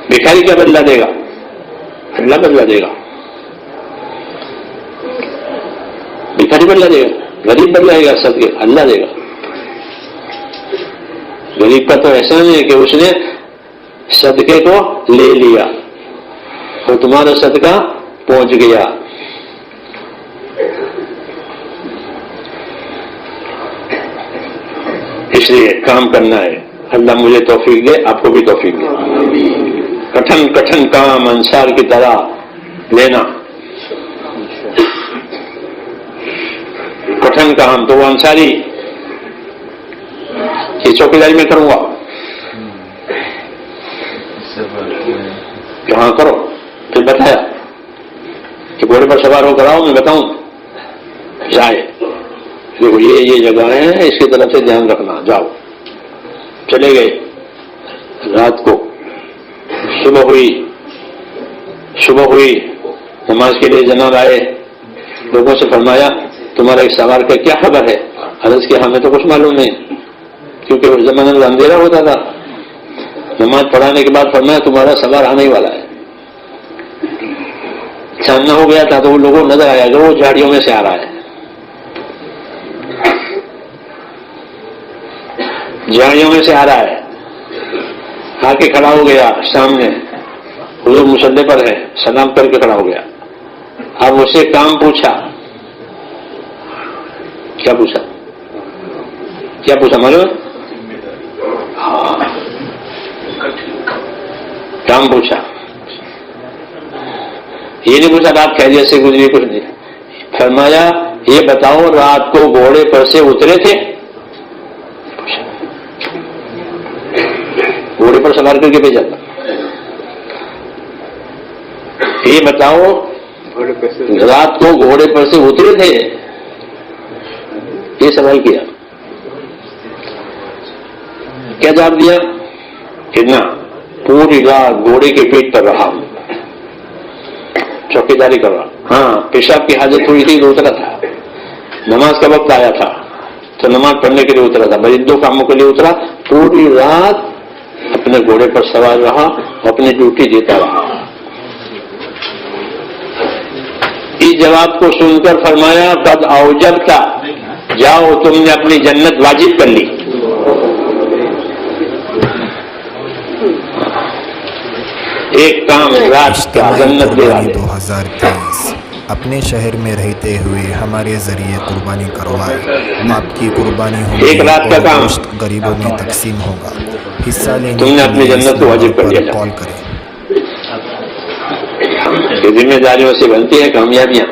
بھکاری کا بدلہ دے گا اللہ، بدلہ دے گا. بھکاری بدلہ دے گا، غریب بدلہ دے گا، صدقے اللہ دے گا. غریب کا تو احسان ہے کہ اس نے صدقے کو لے لیا اور تمہارا صدقہ پہنچ گیا. اس لیے کام کرنا ہے. اللہ مجھے توفیق دے، آپ کو بھی توفیق دے. کٹھن کٹھن کام انصار کی طرح لینا. کٹھن کام تو وہ انصاری یہ چوکیداری میں کروں گا کہ ہاں کرو. پھر بتایا کہ گھوڑے پر سوار ہو کر آؤ، میں بتاؤں جائے دیکھو یہ جگہ ہے، اس کی طرف سے دھیان رکھنا، جاؤ. چلے گئے. رات کو صبح ہوئی نماز کے لیے جناب آئے. لوگوں سے فرمایا تمہارا ایک سوار کا کیا خبر ہے؟ عرض کیا ہمیں تو کچھ معلوم نہیں، کیونکہ اس زمانے میں اندھیرا ہوتا تھا. نماز پڑھانے کے بعد فرمایا تمہارا سوار آنے والا ہے. چاندنا ہو گیا تھا تو وہ لوگوں نظر آیا کہ وہ جھاڑیوں میں سے آ رہا ہے. جھاڑیوں میں سے آ رہا ہے. آ کے کھڑا ہو گیا سامنے، حضور مصلی پر ہے، سلام کر کے کھڑا ہو گیا. اب اسے کام پوچھا، کیا پوچھا معلوم؟ ہاں کام پوچھا، یہ نہیں پوچھا رات خیریت سے گزری، کچھ نہیں. فرمایا یہ بتاؤ رات کو گھوڑے پر سے اترے تھے؟ گھوڑے پر سوار کر کے بھیجا تھا. یہ بتاؤ رات کو گھوڑے پر سے اترے تھے؟ یہ سوال کیا. کیا جواب دیا؟ کہ نہ، پوری رات گھوڑے کے پیٹ پر رہا، چوکیداری کر رہا. ہاں پیشاب کی حاجت ہوئی تھی تو اترا تھا، نماز کا وقت آیا تھا تو نماز پڑھنے کے لیے اترا تھا، بس ان دو کاموں کے لیے اترا. پوری رات اپنے گھوڑے پر سوار رہا، اپنی ڈیوٹی دیتا رہا. اس جواب کو سن کر فرمایا قد اوجبت، جاؤ تم نے اپنی جنت واجب کر لی. ایک کام رات کا جنت دے قربانی 2023 اپنے شہر میں رہتے ہوئے ہمارے ذریعے قربانی کروائے. آپ کی قربانی ہوگی ایک رات کا اور کام. گوشت غریبوں میں تقسیم ہوگا. حصہ لینے تم نے کے اپنی لیے جنت اس کو واجب نمبر کر دیا پر تھا. کال کریں. ذمہ داریوں سے بنتی ہے کامیابیاں.